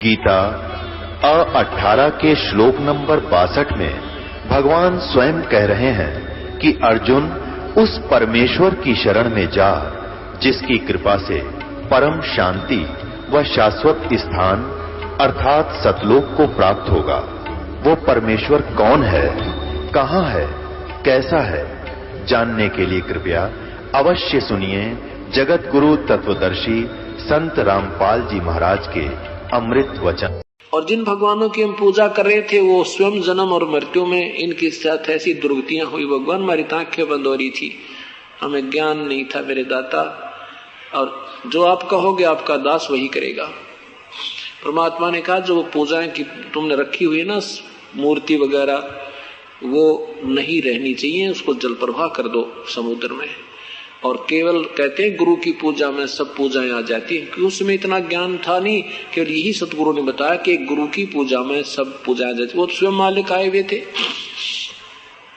गीता 18 के श्लोक नंबर 62 में भगवान स्वयं कह रहे हैं कि अर्जुन उस परमेश्वर की शरण में जा जिसकी कृपा से परम शांति व शाश्वत स्थान अर्थात सतलोक को प्राप्त होगा। वो परमेश्वर कौन है, कहां है, कैसा है, जानने के लिए कृपया अवश्य सुनिए जगत गुरु तत्वदर्शी संत रामपाल जी महाराज के अमृत वचन। और जिन भगवानों की हम पूजा कर रहे थे वो स्वयं जन्म और मृत्यु में इनके साथ ऐसी दुर्गतियां हुई। भगवान हमारी आंखें बंद हो रही थी, हमें ज्ञान नहीं था मेरे दाता, और जो आप कहोगे आपका दास वही करेगा। परमात्मा ने कहा जो पूजाएं की तुमने रखी हुई है ना, मूर्ति वगैरह, वो नहीं रहनी चाहिए, उसको जल प्रवाह कर दो समुद्र में। और केवल कहते हैं गुरु की पूजा में सब पूजाएं आ जाती हैं, क्योंकि उसमें इतना ज्ञान था नहीं। केवल यही सतगुरु ने बताया कि गुरु की पूजा में सब पूजाएं आ जाती। वो स्वयं मालिक आए हुए थे,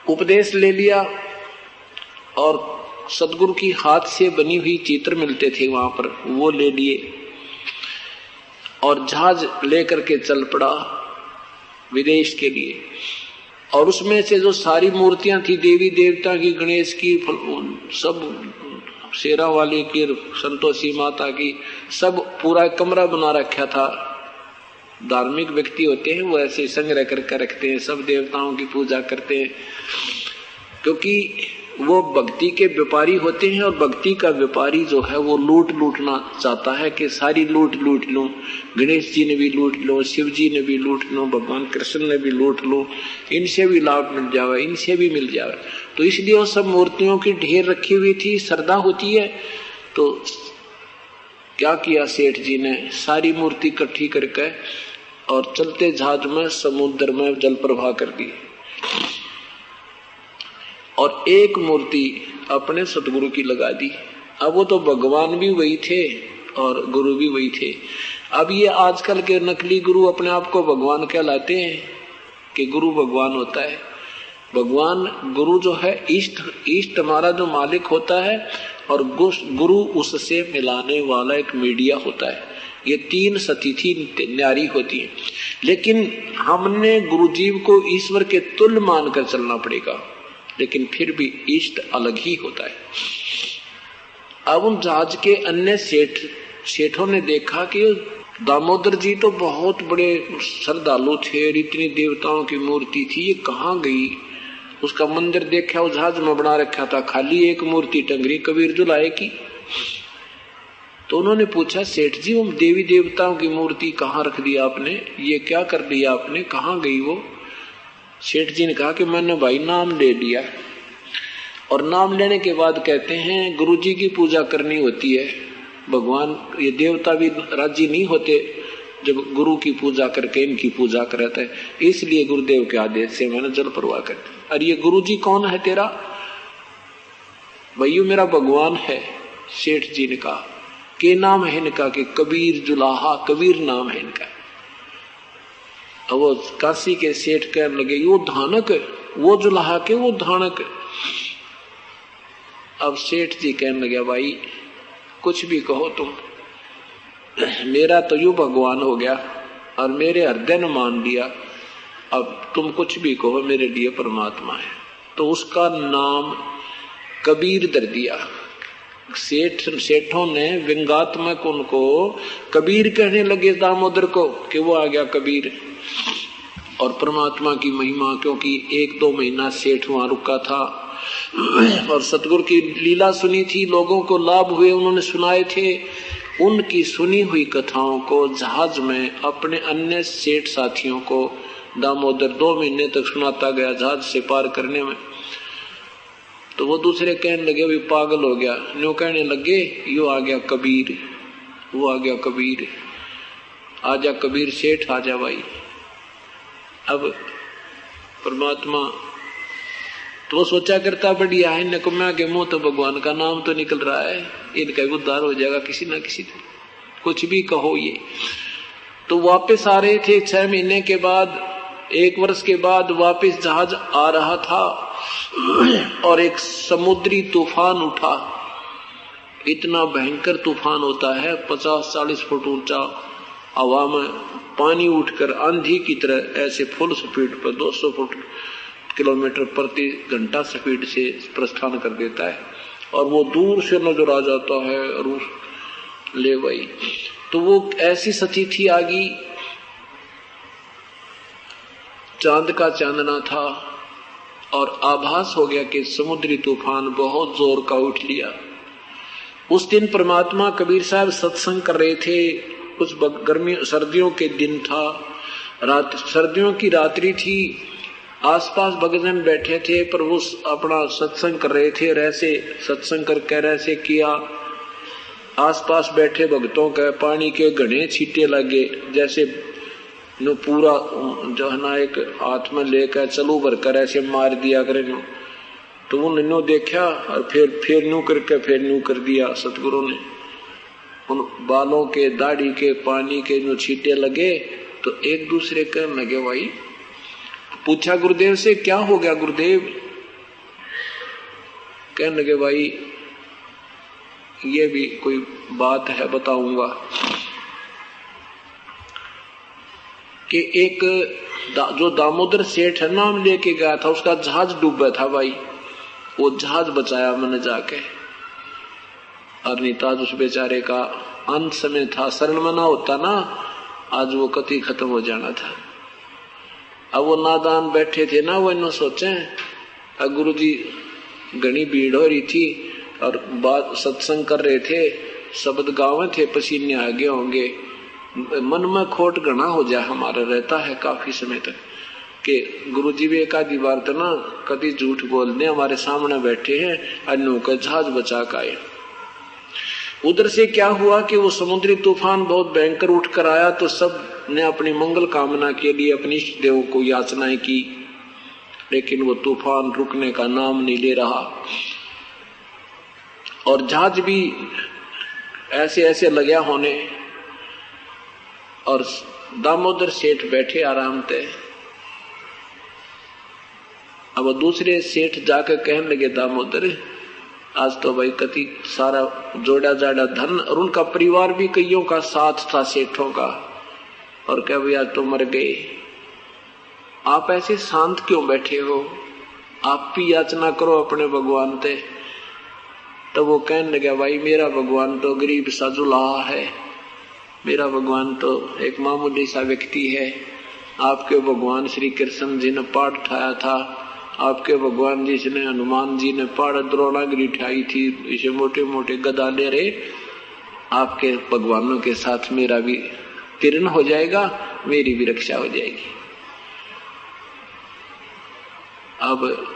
उपदेश ले लिया, और सतगुरु की हाथ से बनी हुई चित्र मिलते थे वहां पर, वो ले लिए और जहाज लेकर के चल पड़ा विदेश के लिए। और उसमें से जो सारी मूर्तियां थी देवी देवता की, गणेश की, सब शेरा वाली की, संतोषी माता की, सब पूरा कमरा बना रखा था। धार्मिक व्यक्ति होते हैं वो ऐसे संग्रह करके रखते हैं, सब देवताओं की पूजा करते हैं, क्योंकि वो भक्ति के व्यापारी होते हैं। और भक्ति का व्यापारी जो है वो लूटना चाहता है कि सारी लूट लूं। गणेश जी ने भी लूट लो, शिव जी ने भी लूट लो, भगवान कृष्ण ने भी लूट लो, इनसे भी लाभ मिल जावे, इनसे भी मिल जावे। तो इसलिए वो सब मूर्तियों की ढेर रखी हुई थी, श्रद्धा होती है। तो क्या किया सेठ जी ने, सारी मूर्ति इकट्ठी करके और चलते जहाज में समुद्र में जल प्रवाह कर दी। और एक मूर्ति अपने सतगुरु की लगा दी। अब वो तो भगवान भी वही थे और गुरु भी वही थे। अब ये आजकल के नकली गुरु अपने आप को भगवान कहलाते हैं कि गुरु भगवान होता है। भगवान गुरु जो है इष्ट हमारा जो मालिक होता है, और गुरु उससे मिलाने वाला एक मीडिया होता है। ये तीन सतिथि न्यारी होती है, लेकिन हमने गुरुजीव को ईश्वर के तुल्य मानकर चलना पड़ेगा, लेकिन फिर भी इष्ट अलग ही होता है। अब उन जहाज के अन्य सेठों ने देखा कि दामोदर जी तो बहुत बड़े श्रद्धालु थे और इतनी देवताओं की मूर्ति थी, ये कहाँ गई। उसका मंदिर देखा, उस जहाज में बना रखा था, खाली एक मूर्ति टंगरी कबीर जुलाए की। तो उन्होंने पूछा, सेठ जी वो देवी देवताओं की मूर्ति कहाँ रख दी आपने, ये क्या कर दिया आपने, कहाँ गई वो। सेठ जी ने कहा कि मैंने भाई नाम ले लिया। और नाम लेने के बाद कहते हैं गुरुजी की पूजा करनी होती है। भगवान ये देवता भी राजी नहीं होते जब गुरु की पूजा करके इनकी पूजा करते हैं, इसलिए गुरुदेव के आदेश से मैंने जल प्रवाह कर दी। और ये गुरुजी कौन है तेरा, भैया मेरा भगवान है। सेठ जी ने कहा के नाम है इनका, कि कबीर जुलाहा, कबीर नाम है इनका। अब वो काशी के सेठ कहने लगे वो धानक, वो जुलाहा के वो धानक। अब सेठ जी कहने लगे भाई कुछ भी कहो तुम, मेरा तो यू भगवान हो गया और मेरे हृदय ने मान लिया, अब तुम कुछ भी कहो मेरे लिए परमात्मा है। तो उसका नाम कबीर धर दिया। सेठों ने व्यंगात्मक उनको कबीर कहने लगे दामोदर को, कि वो आ गया कबीर। और परमात्मा की महिमा, क्योंकि 1-2 महीना सेठ वहां रुका था और सतगुरु की लीला सुनी थी, लोगों को लाभ हुए, उन्होंने सुनाए थे। उनकी सुनी हुई कथाओं को जहाज में अपने अन्य सेठ साथियों को दामोदर 2 महीने तक सुनाता गया जहाज से पार करने में। तो वो दूसरे कहने लगे अभी पागल हो गया, न्यू कहने लगे यो आ गया कबीर, वो आ गया कबीर, आजा कबीर सेठ आजा भाई। अब परमात्मा तो सोचा करता बढ़िया है, नकुम्या के मुंह तो भगवान का नाम तो निकल रहा है, इनका भी उद्धार हो जाएगा किसी ना किसी तरह, कुछ भी कहो ये। तो वापस आ रहे थे 6 महीने के बाद, 1 वर्ष के बाद वापस जहाज आ रहा था और एक समुद्री तूफान उठा। इतना भयंकर तूफान होता है, 50-40 फुट ऊंचा, हवा में पानी उठकर आंधी की तरह ऐसे फुल स्पीड पर 200 किलोमीटर प्रति घंटा स्पीड से प्रस्थान कर देता है और वो दूर से नजर आ जाता है। और ले भाई, तो वो ऐसी सती थी आगी, चांद का चांदना था और आभास हो गया कि समुद्री तूफान बहुत जोर का उठ लिया। उस दिन परमात्मा कबीर साहब सत्संग कर रहे थे। कुछ गर्मी सर्दियों के दिन था, रात सर्दियों की रात्रि थी। आसपास भक्तजन बैठे थे पर वो अपना सत्संग कर रहे थे। और ऐसे सत्संग कर ऐसे किया, आसपास बैठे भक्तों के पानी के घने छींटे लगे, जैसे नो पूरा जो है ना एक हाथ में लेकर चलू भर कर ऐसे मार दिया करे नो। तो उन्होंने देखा और फिर न्यू करके फिर न्यू कर दिया। सतगुरु ने उन बालों के दाढ़ी के पानी के जो छींटे लगे तो एक दूसरे कहने लगे भाई। पूछा गुरुदेव से क्या हो गया गुरुदेव? कहने लगे भाई ये भी कोई बात है बताऊंगा कि एक जो दामोदर सेठ है नाम लेके गया था, उसका जहाज डूबा था भाई। वो जहाज बचाया मैंने जाके, और नहीं तो आज उस बेचारे का अंत समय था। शरण में ना होता ना आज वो कति खत्म हो जाना था। अब वो नादान बैठे थे ना, वो इन्हों सोचे गुरु जी घनी भीड़ हो रही थी और बात सत्संग कर रहे थे, शब्द गावे थे, पसीने आगे होंगे, मन में खोट घना हो जाए हमारा रहता है काफी समय तक कि गुरु जी भी एक आधी बार तो ना कभी झूठ बोलने हमारे सामने बैठे हैं, अन्नों का जहाज बचा का आए। उधर से क्या हुआ कि वो समुद्री तूफान बहुत भयंकर उठ कर आया तो सब ने अपनी मंगल कामना के लिए अपने इष्ट देवों को याचनाएं की, लेकिन वो तूफान रुकने का नाम नहीं ले रहा। और जहाज भी ऐसे ऐसे लगा होने, और दामोदर सेठ बैठे आराम से। अब दूसरे सेठ जाकर कहने लगे दामोदर आज तो भाई कति सारा जोड़ा जाड़ा धन, और उनका परिवार भी कईयों का साथ था सेठों का, और क्या भैया तो मर गए, आप ऐसे शांत क्यों बैठे हो, आप भी याचना करो अपने भगवान से। तो वो कहने लगा भाई मेरा भगवान तो गरीब सा जुलाहा है, मेरा भगवान तो एक मामूली सा व्यक्ति है। आपके भगवान श्री कृष्ण जी ने पाठ उठाया था, आपके भगवान जी ने हनुमान जी ने पाठ द्रोणागिरी उठाई थी, इसे मोटे मोटे गदा ले रहे। आपके भगवानों के साथ मेरा भी तीर्ण हो जाएगा, मेरी भी रक्षा हो जाएगी। अब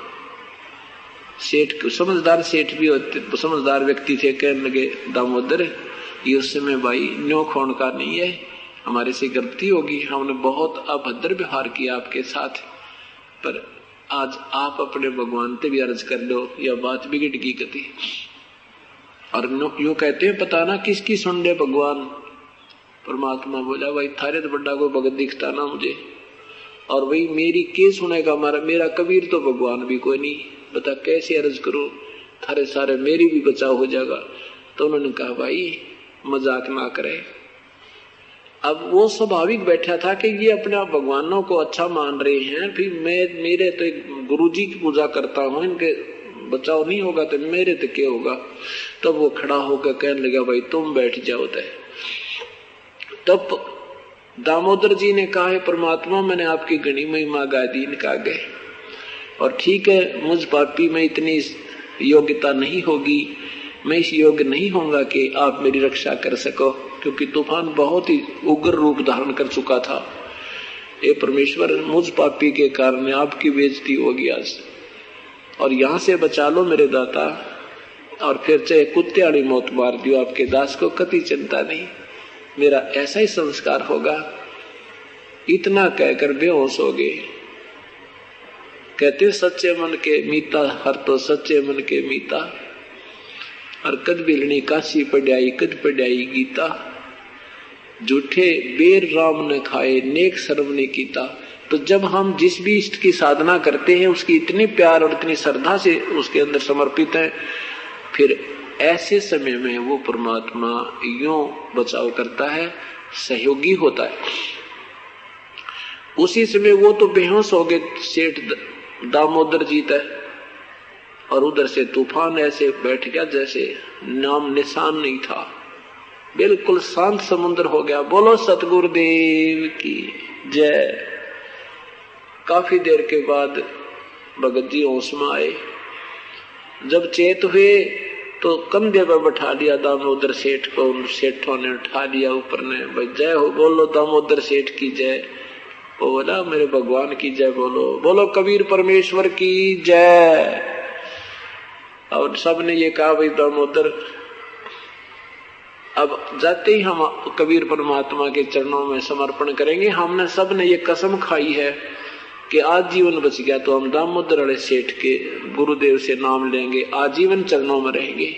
सेठ समझदार सेठ भी होते, समझदार व्यक्ति थे, कहने लगे दामोदर ये उस समय भाई न्यो खोण का नहीं है, हमारे से गलती होगी, हमने बहुत अभद्र व्यवहार किया आपके साथ, पर आज आप अपने भगवान से भी अर्ज कर लो, यह बात बिगड़ गई कति। और यूं कहते हैं पता ना किसकी सुन ले भगवान। परमात्मा बोला भाई थारे तो बड़ा कोई भगत दिखता ना मुझे, और भाई मेरी के सुनेगा, मेरा कबीर तो भगवान भी कोई नहीं, बता कैसे अर्ज करूं, थारे सारे मेरी भी बचाव हो जाएगा। तो उन्होंने कहा भाई मजाक ना करे। अब वो स्वाभाविक बैठा था कि ये अपने आप भगवानों को अच्छा मान रहे हैं, फिर मेरे तो एक गुरुजी की पूजा करता हूँ, इनके बचाव नहीं होगा तो मेरे तो क्या होगा। तब वो खड़ा होकर कहने लगा भाई तुम बैठ जाओ। तब दामोदर जी ने कहा है परमात्मा मैंने आपकी घनी महिमा गा दी, इनका गए, और ठीक है मुझ पापी में इतनी योग्यता नहीं होगी, मैं इस योग्य नहीं होऊंगा कि आप मेरी रक्षा कर सको, क्योंकि तूफान बहुत ही उग्र रूप धारण कर चुका था। ये परमेश्वर मुझ पापी के कारण आपकी बेइज्जती होगी आज, और यहाँ से बचा लो मेरे दाता, और फिर चाहे कुत्ते वाली मौत मार दियो, आपके दास को कति चिंता नहीं, मेरा ऐसा ही संस्कार होगा। इतना कहकर बेहोश हो गए। कहते सच्चे मन के मीता हर तो सच्चे मन के मीता, और कद बिलनी काशी पढ़ाई कद पढ़ाई गीता, झूठे बेर राम ने खाए नेक सर्व ने कीता। तो जब हम जिस भी इष्ट की साधना करते हैं उसकी इतनी प्यार और इतनी श्रद्धा से उसके अंदर समर्पित है, फिर ऐसे समय में वो परमात्मा यूं बचाव करता है, सहयोगी होता है। उसी समय वो तो बेहोश हो गए सेठ दामोदर जी तक, और उधर से तूफान ऐसे बैठ गया जैसे नाम निशान नहीं था, बिल्कुल शांत समुद्र हो गया। बोलो सतगुरुदेव की जय। काफी देर के बाद भगत जी होश में आए। जब चेत हुए तो कंधे पर बैठा लिया दामोदर सेठ को। सेठों ने उठा लिया ऊपर ने, भाई जय हो, बोलो दामोदर सेठ की जय। वो बोला मेरे भगवान की जय बोलो, बोलो कबीर परमेश्वर की जय। और सबने ये कहा भाई दामोदर, अब जाते ही हम कबीर परमात्मा के चरणों में समर्पण करेंगे। हमने सबने ये कसम खाई है कि आजीवन बच गया तो हम दामोदर वाले सेठ के गुरुदेव से नाम लेंगे, आजीवन चरणों में रहेंगे।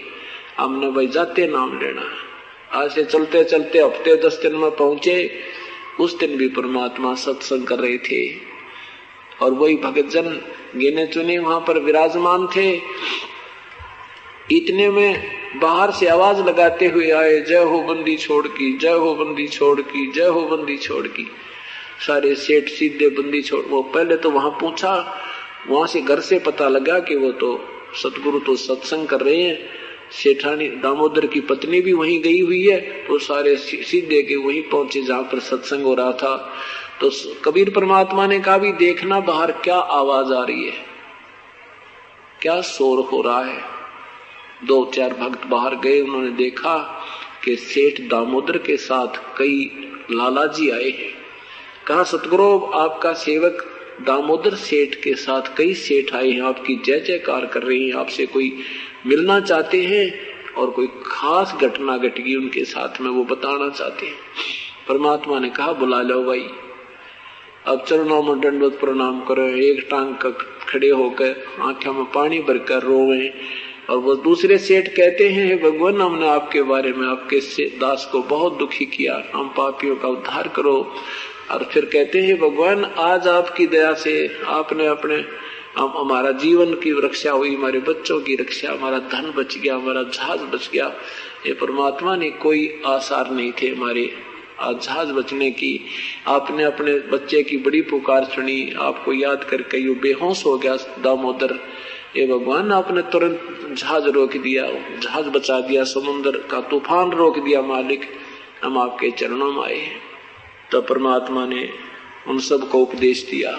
हमने भाई जाते नाम लेना। आज से चलते चलते हफ्ते 10 दिन में पहुंचे। उस दिन भी परमात्मा सत्संग कर रहे थे और वही भगत जन गिने चुने वहां पर विराजमान थे। इतने में बाहर से आवाज लगाते हुए आए, जय हो बंदी छोड़ की, जय हो बंदी छोड़ की, जय हो बंदी छोड़ की। सारे सेठ सीधे बंदी छोड़। वो पहले तो वहां पूछा, वहां से घर से पता लगा कि वो तो सतगुरु तो सत्संग कर रहे हैं। सेठानी दामोदर की पत्नी भी वहीं गई हुई है। तो सारे सीधे के वहीं पहुंचे जहां पर सत्संग हो रहा था। तो कबीर परमात्मा ने कहा भी देखना बाहर क्या आवाज आ रही है, क्या शोर हो रहा है। 2-4 भक्त बाहर गए। उन्होंने देखा कि सेठ दामोदर के साथ कई लालाजी आए हैं। कहा सतगुरु आपका सेवक दामोदर सेठ के साथ कई सेठ आए हैं, आपकी जय जयकार कर रहे हैं, आपसे कोई मिलना चाहते हैं और कोई खास घटना घट गई उनके साथ में, वो बताना चाहते हैं। परमात्मा ने कहा बुला लो भाई। अब चरणों में दंडवत प्रणाम करो, एक टांग का खड़े होकर आंखों में पानी भरकर रोवे। और वो दूसरे सेठ कहते हैं भगवान हमने आपके बारे में आपके दास को बहुत दुखी किया, हम पापियों का उद्धार करो। और फिर कहते हैं भगवान आज आपकी दया से आपने अपने हमारा जीवन की रक्षा हुई, हमारे बच्चों की रक्षा, हमारा धन बच गया, हमारा जहाज बच गया। ये परमात्मा ने कोई आसार नहीं थे हमारे जहाज बचने की। आपने अपने बच्चे की बड़ी पुकार सुनी, आपको याद करके ये बेहोश हो गया दामोदर। ये भगवान आपने तुरंत जहाज रोक दिया, जहाज बचा दिया, समुद्र का तूफान रोक दिया मालिक, हम आपके चरणों में आए हैं। तो परमात्मा ने उन सब को उपदेश दिया।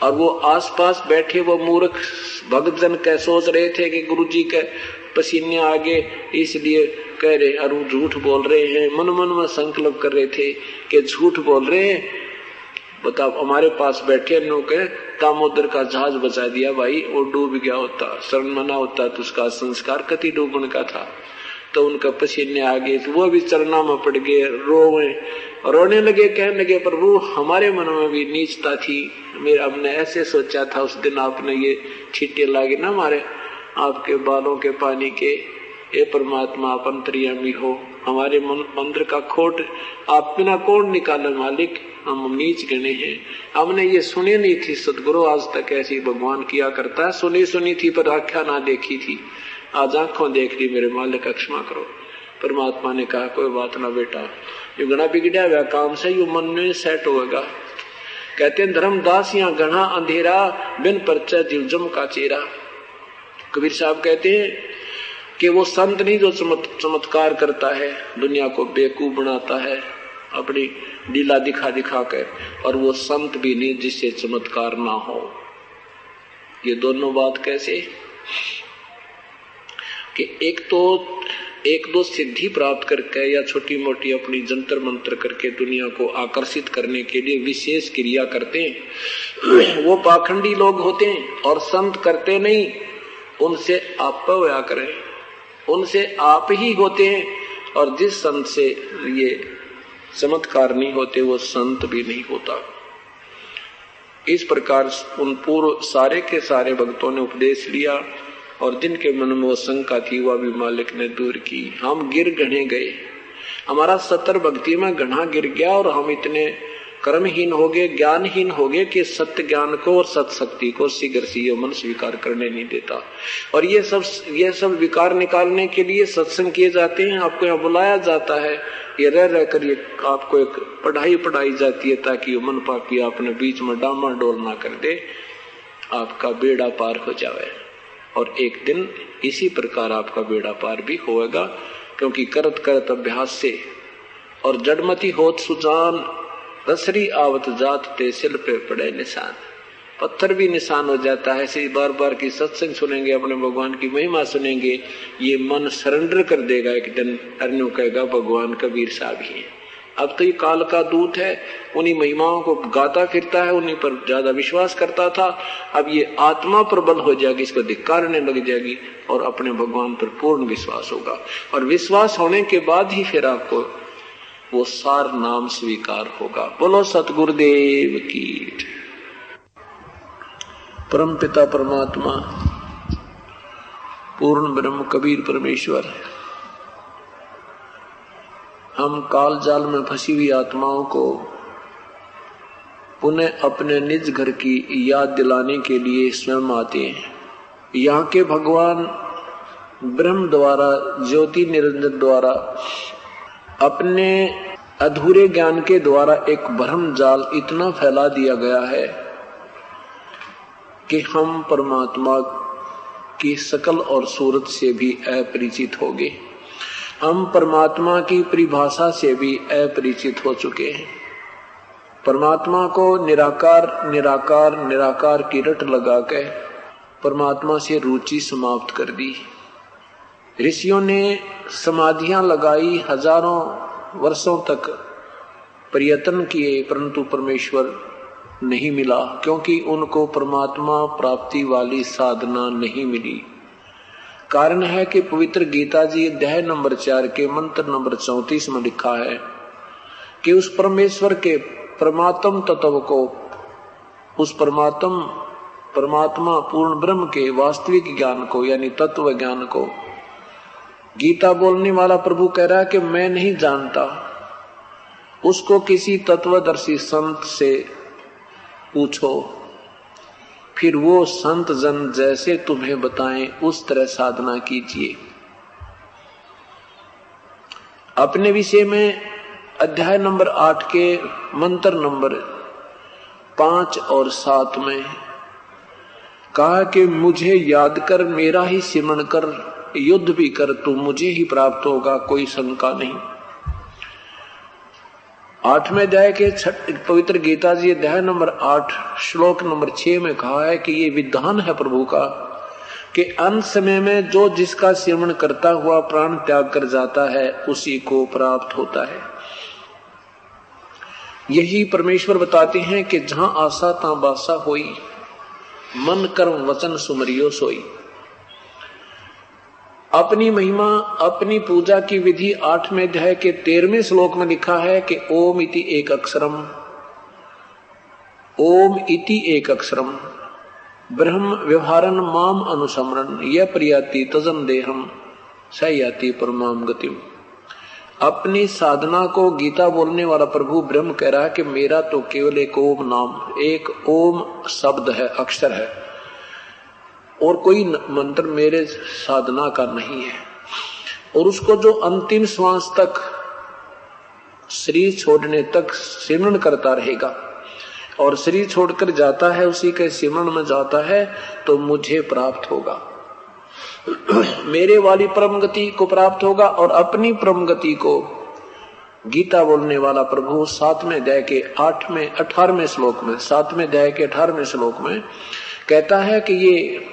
और वो आसपास बैठे वो मूर्ख भक्तजन कह सोच रहे थे कि गुरुजी के पसीने आगे इसलिए कह रहे और झूठ बोल रहे हैं। मन मन में संकल्प कर रहे थे कि झूठ बोल रहे हैं। बताओ हमारे पास बैठे नो के दामोदर का जहाज बचा दिया भाई, वो डूब गया होता, शरण मना होता तो उसका संस्कार कति डूबने का था। तो उनका पसीने आ गए तो वो भी चरणों में पड़ गए, रोने लगे, कहने लगे प्रभु हमारे मन में भी नीचता थी, मेरा हमने ऐसे सोचा था उस दिन आपने ये छींटे लागे ना मारे आपके बालों के पानी के। ये परमात्मा आप अंतर्यामी हो, हमारे मंदिर का खोट आप बिना कौन निकाले मालिक, हम नीच गणे हैं। हमने ये सुने नहीं थी सतगुरु आज तक ऐसी भगवान किया करता है, सुनी थी पर आख्या ना देखी थी, आज आंखों देख ली मेरे मालिक क्षमा करो। परमात्मा ने कहा कोई बात ना बेटा, यो घना बिगड़ा हुआ काम से यो मन में सेट होगा। कहते हैं धर्मदास यहाँ घना अंधेरा बिन परचा जीव जम का चेहरा। कबीर साहब कहते हैं कि वो संत नहीं जो चमत्कार करता है, दुनिया को बेवकूफ बनाता है अपनी लीला दिखा दिखा कर, और वो संत भी नहीं जिससे चमत्कार ना हो। ये दोनों बात कैसे कि एक दो सिद्धि प्राप्त करके या छोटी मोटी अपनी जंतर मंत्र करके दुनिया को आकर्षित करने के लिए विशेष क्रिया करते हैं, वो पाखंडी लोग होते हैं। और संत करते नहीं, उनसे आप होया करें, उनसे आप ही होते हैं। और जिस संत से ये चमत्कार नहीं होते वो संत भी नहीं होता। इस प्रकार उन पूर्व सारे के सारे भक्तों ने उपदेश लिया और जिनके मन में वो शंका थी वह भी मालिक ने दूर की। हम गिर गणे गए, हमारा 70 भक्ति में घना गिर गया और हम इतने कर्महीन हो गए, ज्ञानहीन हो गए कि सत्य ज्ञान को और सत्शक्ति को शीघ्र से ये मन स्वीकार करने नहीं देता। और ये सब विकार निकालने के लिए सत्संग किए जाते हैं, आपको यहाँ बुलाया जाता है, ये रह कर ये आपको एक पढ़ाई जाती है ताकि ये मन पापी आपने बीच में डामाडोल ना कर दे, आपका बेड़ा पार हो जाए। और एक दिन इसी प्रकार आपका बेड़ा पार भी होएगा, क्योंकि करत करत अभ्यास से और जड़मती होत सुजान रसरी आवत जात ते सिल पे पड़े निशान। पत्थर भी निशान हो जाता है। ऐसे बार बार की सत्संग सुनेंगे, अपने भगवान की महिमा सुनेंगे, ये मन सरेंडर कर देगा। एक दिन अर्ण्यो कहेगा भगवान कबीर साहब ही है। अब तो ये काल का दूत है, उन्हीं महिमाओं को गाता फिरता है, उन्हीं पर ज्यादा विश्वास करता था। अब ये आत्मा प्रबल हो जाएगी, इसको धिक्कारने लग जाएगी और अपने भगवान पर पूर्ण विश्वास होगा। और विश्वास होने के बाद ही फिर आपको वो सार नाम स्वीकार होगा। बोलो सतगुरुदेव की। परम पिता परमात्मा पूर्ण ब्रह्म कबीर परमेश्वर, हम काल जाल में फंसी हुई आत्माओं को पुनः अपने निज घर की याद दिलाने के लिए स्वयं आते हैं। यहाँ के भगवान ब्रह्म द्वारा, ज्योति निरंजन द्वारा, अपने अधूरे ज्ञान के द्वारा एक भ्रम जाल इतना फैला दिया गया है कि हम परमात्मा की शकल और सूरत से भी अपरिचित हो गए। हम परमात्मा की परिभाषा से भी अपरिचित हो चुके हैं। परमात्मा को निराकार निराकार निराकार की रट लगा के परमात्मा से रुचि समाप्त कर दी। ऋषियों ने समाधियां लगाई, हजारों वर्षों तक प्रयत्न किए, परंतु परमेश्वर नहीं मिला, क्योंकि उनको परमात्मा प्राप्ति वाली साधना नहीं मिली। कारण है कि पवित्र गीता जी अध्याय नंबर 4 के मंत्र नंबर 34 में लिखा है कि उस परमेश्वर के परमात्म तत्व को, उस परमात्मा पूर्ण ब्रह्म के वास्तविक ज्ञान को, यानी तत्व ज्ञान को, गीता बोलने वाला प्रभु कह रहा है कि मैं नहीं जानता। उसको किसी तत्वदर्शी संत से पूछो, फिर वो संत जन जैसे तुम्हें बताएं उस तरह साधना कीजिए। अपने विषय में अध्याय नंबर 8 के मंत्र नंबर 5 और 7 में कहा कि मुझे याद कर, मेरा ही सिमरण कर, युद्ध भी कर, तू मुझे ही प्राप्त होगा, कोई शंका नहीं। 8वें अध्याय के पवित्र गीता जी अध्याय नंबर 8 श्लोक नंबर 6 में कहा है कि ये विधान है प्रभु का कि अंत समय में जो जिसका सिमरण करता हुआ प्राण त्याग कर जाता है उसी को प्राप्त होता है। यही परमेश्वर बताते हैं कि जहां आशा ता बासा होई, मन कर्म वचन सुमरियो सोई। अपनी महिमा, अपनी पूजा की विधि 8वें अध्याय के 13वें श्लोक में लिखा है कि ओम इति एक अक्षरम, ओम इति एक अक्षरम ब्रह्म व्यवहारन माम अनुसमरन यह प्रियाति तजन देहम सयाति परमाम गतिम। अपनी साधना को गीता बोलने वाला प्रभु ब्रह्म कह रहा है कि मेरा तो केवल एक ओम नाम, एक ओम शब्द है, अक्षर है, और कोई मंत्र मेरे साधना का नहीं है। और उसको जो अंतिम श्वास तक, शरीर छोड़ने तक सिमरण करता रहेगा और शरीर छोड़कर जाता है, उसी के सिमरण में जाता है, तो मुझे प्राप्त होगा, मेरे वाली परम गति को प्राप्त होगा। और अपनी परम गति को गीता बोलने वाला प्रभु 7वें अध्याय के 18वें श्लोक में, 7वें अध्याय के 18वें श्लोक में कहता है कि ये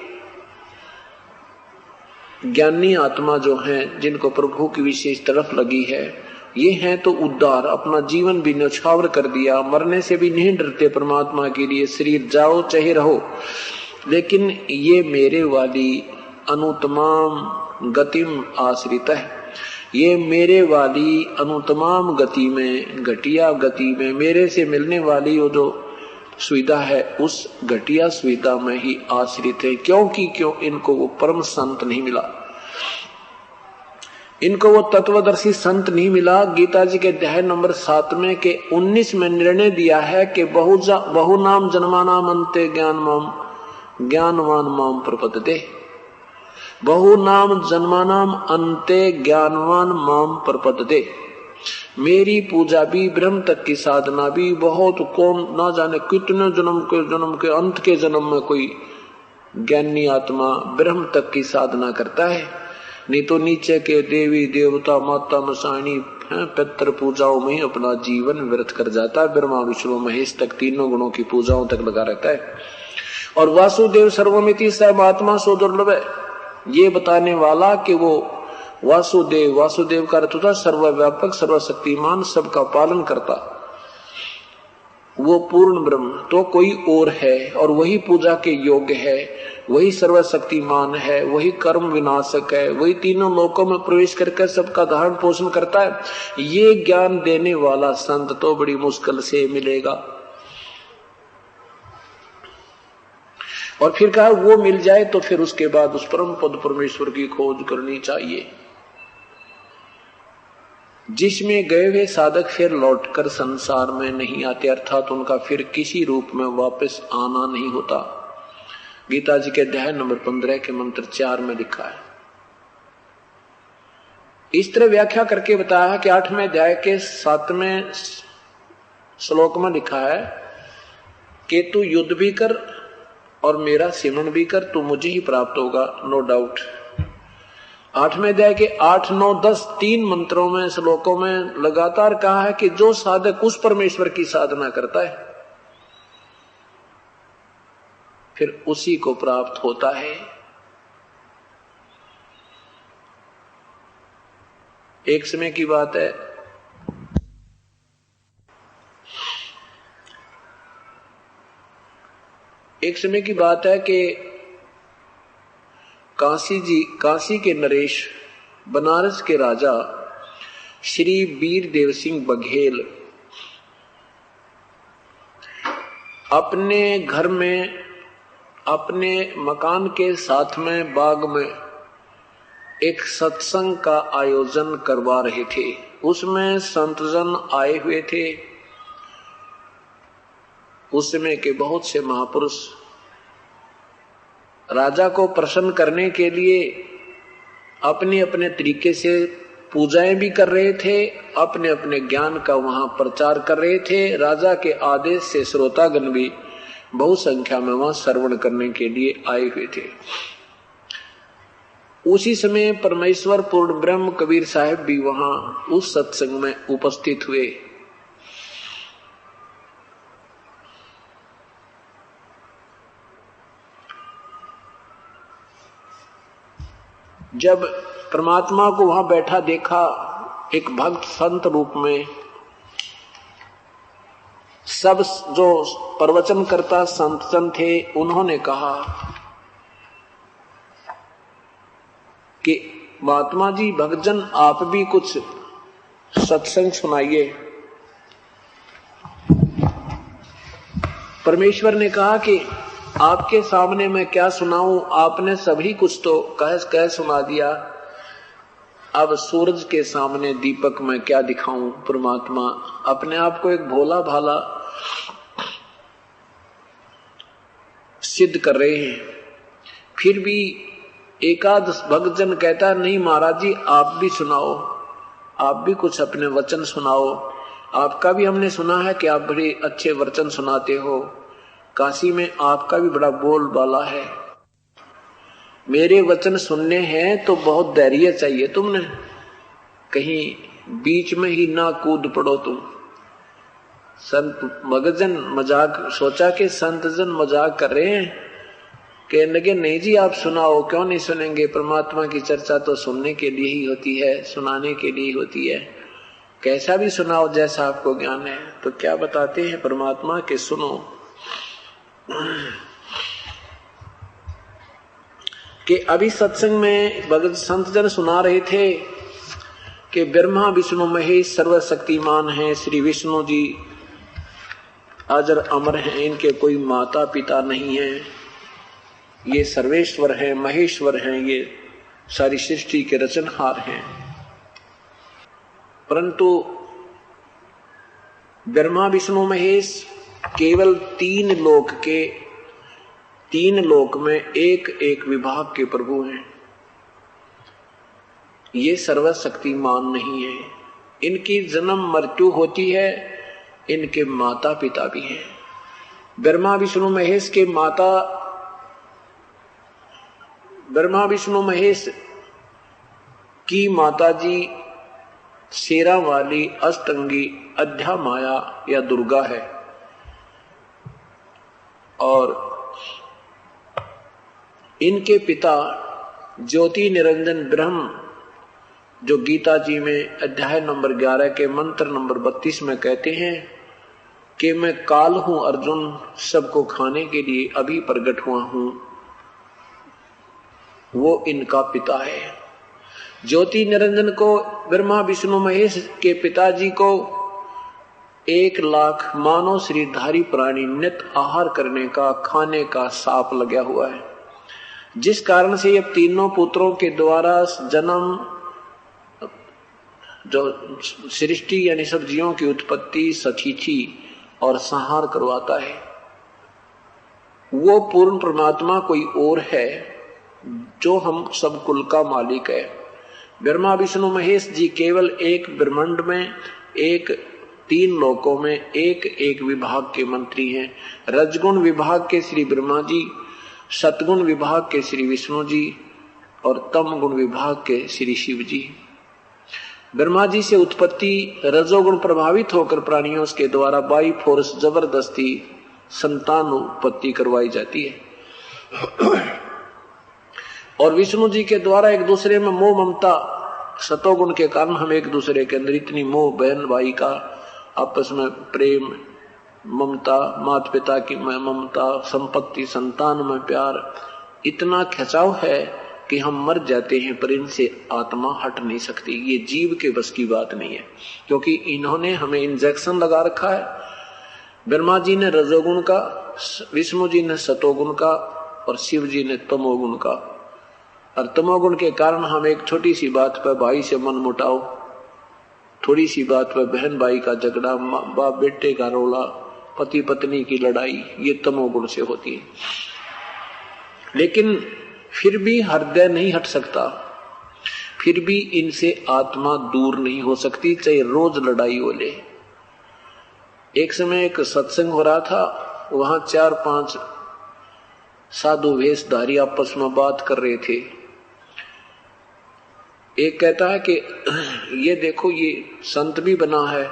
ज्ञानी आत्मा जो हैं, जिनको प्रभु की विशेष तरफ लगी है, ये हैं तो उद्धार, अपना जीवन भी न्यौछावर कर दिया, मरने से भी नहीं डरते परमात्मा के लिए, शरीर जाओ चाहे रहो, लेकिन ये मेरे वाली अनुतमाम गतिम आश्रित है। ये मेरे वाली अनुतमाम गति में, घटिया गति में, मेरे से मिलने वाली वो जो सुविधा है, उस घटिया सुविधा में ही आश्रित है। क्यों इनको वो परम संत नहीं मिला। इनको वो तत्वदर्शी संत नहीं मिला। गीता जी के अध्याय नंबर 7 में के 19 में निर्णय दिया है कि बहु नाम जन्मानाम अन्ते ज्ञानवान माम प्रपद्यते। बहु नाम जन्मानाम अन्ते ज्ञानवान माम प्रपद्यते। मेरी पूजा भी, ब्रह्म तक की साधना भी, बहुत कौन ना जाने कितने जन्म के अंत के जन्म में कोई ज्ञानी आत्मा ब्रह्म तक की साधना करता है। नहीं तो नीचे के देवी देवता माता मसाणी पितृ पूजाओं में अपना जीवन व्यर्थ कर जाता है। ब्रह्मा विष्णु महेश तक तीनों गुणों की पूजाओं तक लगा रहता है। और वासुदेव सर्वमिति सर्वात्मा सो दुर्लभ है, ये बताने वाला कि वो वासुदेव का अर्थ होता सर्वव्यापक सर्वशक्तिमान, सबका पालन करता, वो पूर्ण ब्रह्म तो कोई और है और वही पूजा के योग्य है, वही सर्वशक्तिमान है, वही कर्म विनाशक है, वही तीनों लोकों में प्रवेश करके सबका धारण पोषण करता है। ये ज्ञान देने वाला संत तो बड़ी मुश्किल से मिलेगा। और फिर कहा वो मिल जाए तो फिर उसके बाद उस परम पद परमेश्वर की खोज करनी चाहिए, जिसमें गए हुए साधक फिर लौटकर संसार में नहीं आते, अर्थात उनका फिर किसी रूप में वापस आना नहीं होता। गीता जी के अध्याय नंबर 15 के मंत्र 4 में लिखा है। इस तरह व्याख्या करके बताया कि 8वें अध्याय के 7वें श्लोक में लिखा है कि तू युद्ध भी कर और मेरा सिमरण भी कर, तू मुझे ही प्राप्त होगा, नो डाउट। 8वें अध्याय के 8, 9, 10 3 मंत्रों में श्लोकों में लगातार कहा है कि जो साधक उस परमेश्वर की साधना करता है फिर उसी को प्राप्त होता है। एक समय की बात है, कि काशी के नरेश, बनारस के राजा श्री वीर देव सिंह बघेल अपने घर में, अपने मकान के साथ में बाग में एक सत्संग का आयोजन करवा रहे थे। उसमें संतजन आए हुए थे। उस समय के बहुत से महापुरुष राजा को प्रसन्न करने के लिए अपने अपने तरीके से पूजाएं भी कर रहे थे, अपने अपने ज्ञान का वहां प्रचार कर रहे थे। राजा के आदेश से श्रोतागण भी बहु संख्या में वहां श्रवण करने के लिए आए हुए थे। उसी समय परमेश्वर पूर्ण ब्रह्म कबीर साहब भी वहां उस सत्संग में उपस्थित हुए। जब परमात्मा को वहां बैठा देखा, एक भक्त संत रूप में, सब जो प्रवचन करता संतजन थे, उन्होंने कहा कि महात्मा जी, भक्तजन आप भी कुछ सत्संग सुनाइए। परमेश्वर ने कहा कि आपके सामने मैं क्या सुनाऊं, आपने सभी कुछ तो कह सुना दिया, अब सूरज के सामने दीपक में क्या दिखाऊं। परमात्मा अपने आप को एक भोला भाला सिद्ध कर रहे हैं। फिर भी एकाद भक्तजन कहता, नहीं महाराज जी आप भी सुनाओ, आप भी कुछ अपने वचन सुनाओ। आपका भी हमने सुना है कि आप बड़े अच्छे वचन सुनाते हो, काशी में आपका भी बड़ा बोल बाला है। मेरे वचन सुनने हैं तो बहुत धैर्य चाहिए तुमने, कहीं बीच में ही ना कूद पड़ो तुम। संत भक्तजन मजाक सोचा कि संतजन मजाक कर रहे हैं, कहने लगे नहीं जी आप सुनाओ। क्यों नहीं सुनेंगे, परमात्मा की चर्चा तो सुनने के लिए ही होती है, सुनाने के लिए होती है। कैसा भी सुनाओ जैसा आपको ज्ञान है। तो क्या बताते हैं परमात्मा के सुनो कि अभी सत्संग में भगत संतजन सुना रहे थे कि ब्रह्मा विष्णु महेश सर्वशक्तिमान हैं। श्री विष्णु जी अजर अमर हैं, इनके कोई माता पिता नहीं है, ये सर्वेश्वर हैं, महेश्वर हैं, ये सारी सृष्टि के रचनहार हैं। परंतु ब्रह्मा विष्णु महेश केवल तीन लोक में एक एक विभाग के प्रभु हैं। ये सर्वशक्तिमान नहीं है। इनकी जन्म मृत्यु होती है, इनके माता पिता भी हैं। ब्रह्मा विष्णु महेश के माता, ब्रह्मा विष्णु महेश की माताजी शेरा वाली अष्टंगी अध्या माया या दुर्गा है, और इनके पिता ज्योति निरंजन ब्रह्म, जो गीता जी में अध्याय नंबर 11 के मंत्र नंबर 32 में कहते हैं कि मैं काल हूं अर्जुन, सबको खाने के लिए अभी प्रकट हुआ हूं, वो इनका पिता है। ज्योति निरंजन को, ब्रह्मा विष्णु महेश के पिताजी को 1 लाख मानव शरीरधारी प्राणी नित्य आहार करने का, खाने का साप लगा हुआ है, जिस कारण से ये तीनों पुत्रों के द्वारा जन्म, जो सृष्टि यानी सब जीवों की उत्पत्ति, सतिथि और संहार करवाता है। वो पूर्ण परमात्मा कोई और है, जो हम सब कुल का मालिक है। ब्रह्मा विष्णु महेश जी केवल एक ब्रह्मांड में, एक 3 लोकों में एक एक विभाग के मंत्री हैं। रजगुण विभाग के श्री ब्रह्मा जी, सतगुण विभाग के श्री विष्णु जी और तम गुण विभाग के श्री शिव जी। ब्रह्मा जी से उत्पत्ति रजोगुण प्रभावित होकर प्राणियों के द्वारा बाई फोर्स जबरदस्ती संतान उत्पत्ति करवाई जाती है, और विष्णु जी के द्वारा एक दूसरे में मोह ममता, सतोगुण के कारण हम एक दूसरे के अंदर इतनी मोह, बहन भाई का आपस में प्रेम, ममता, माता पिता की ममता, संपत्ति संतान में प्यार, इतना खिंचाव है कि हम मर जाते हैं, पर इनसे आत्मा हट नहीं सकती। ये जीव के बस की बात नहीं है, क्योंकि इन्होंने हमें इंजेक्शन लगा रखा है। ब्रह्मा जी ने रजोगुण का, विष्णु जी ने सतोगुण का और शिव जी ने तमोगुण का। और तमोगुण के कारण हम एक छोटी सी बात पर भाई से मन मुटाव, थोड़ी सी बात पर बहन भाई का झगड़ा, बाप बेटे का रोला, पति पत्नी की लड़ाई, ये तमोगुण से होती है। लेकिन फिर भी हृदय नहीं हट सकता, फिर भी इनसे आत्मा दूर नहीं हो सकती, चाहे रोज लड़ाई हो ले। एक समय एक सत्संग हो रहा था, वहां 4-5 साधु वेशधारी आपस में बात कर रहे थे। एक कहता है कि ये देखो, ये संत भी बना है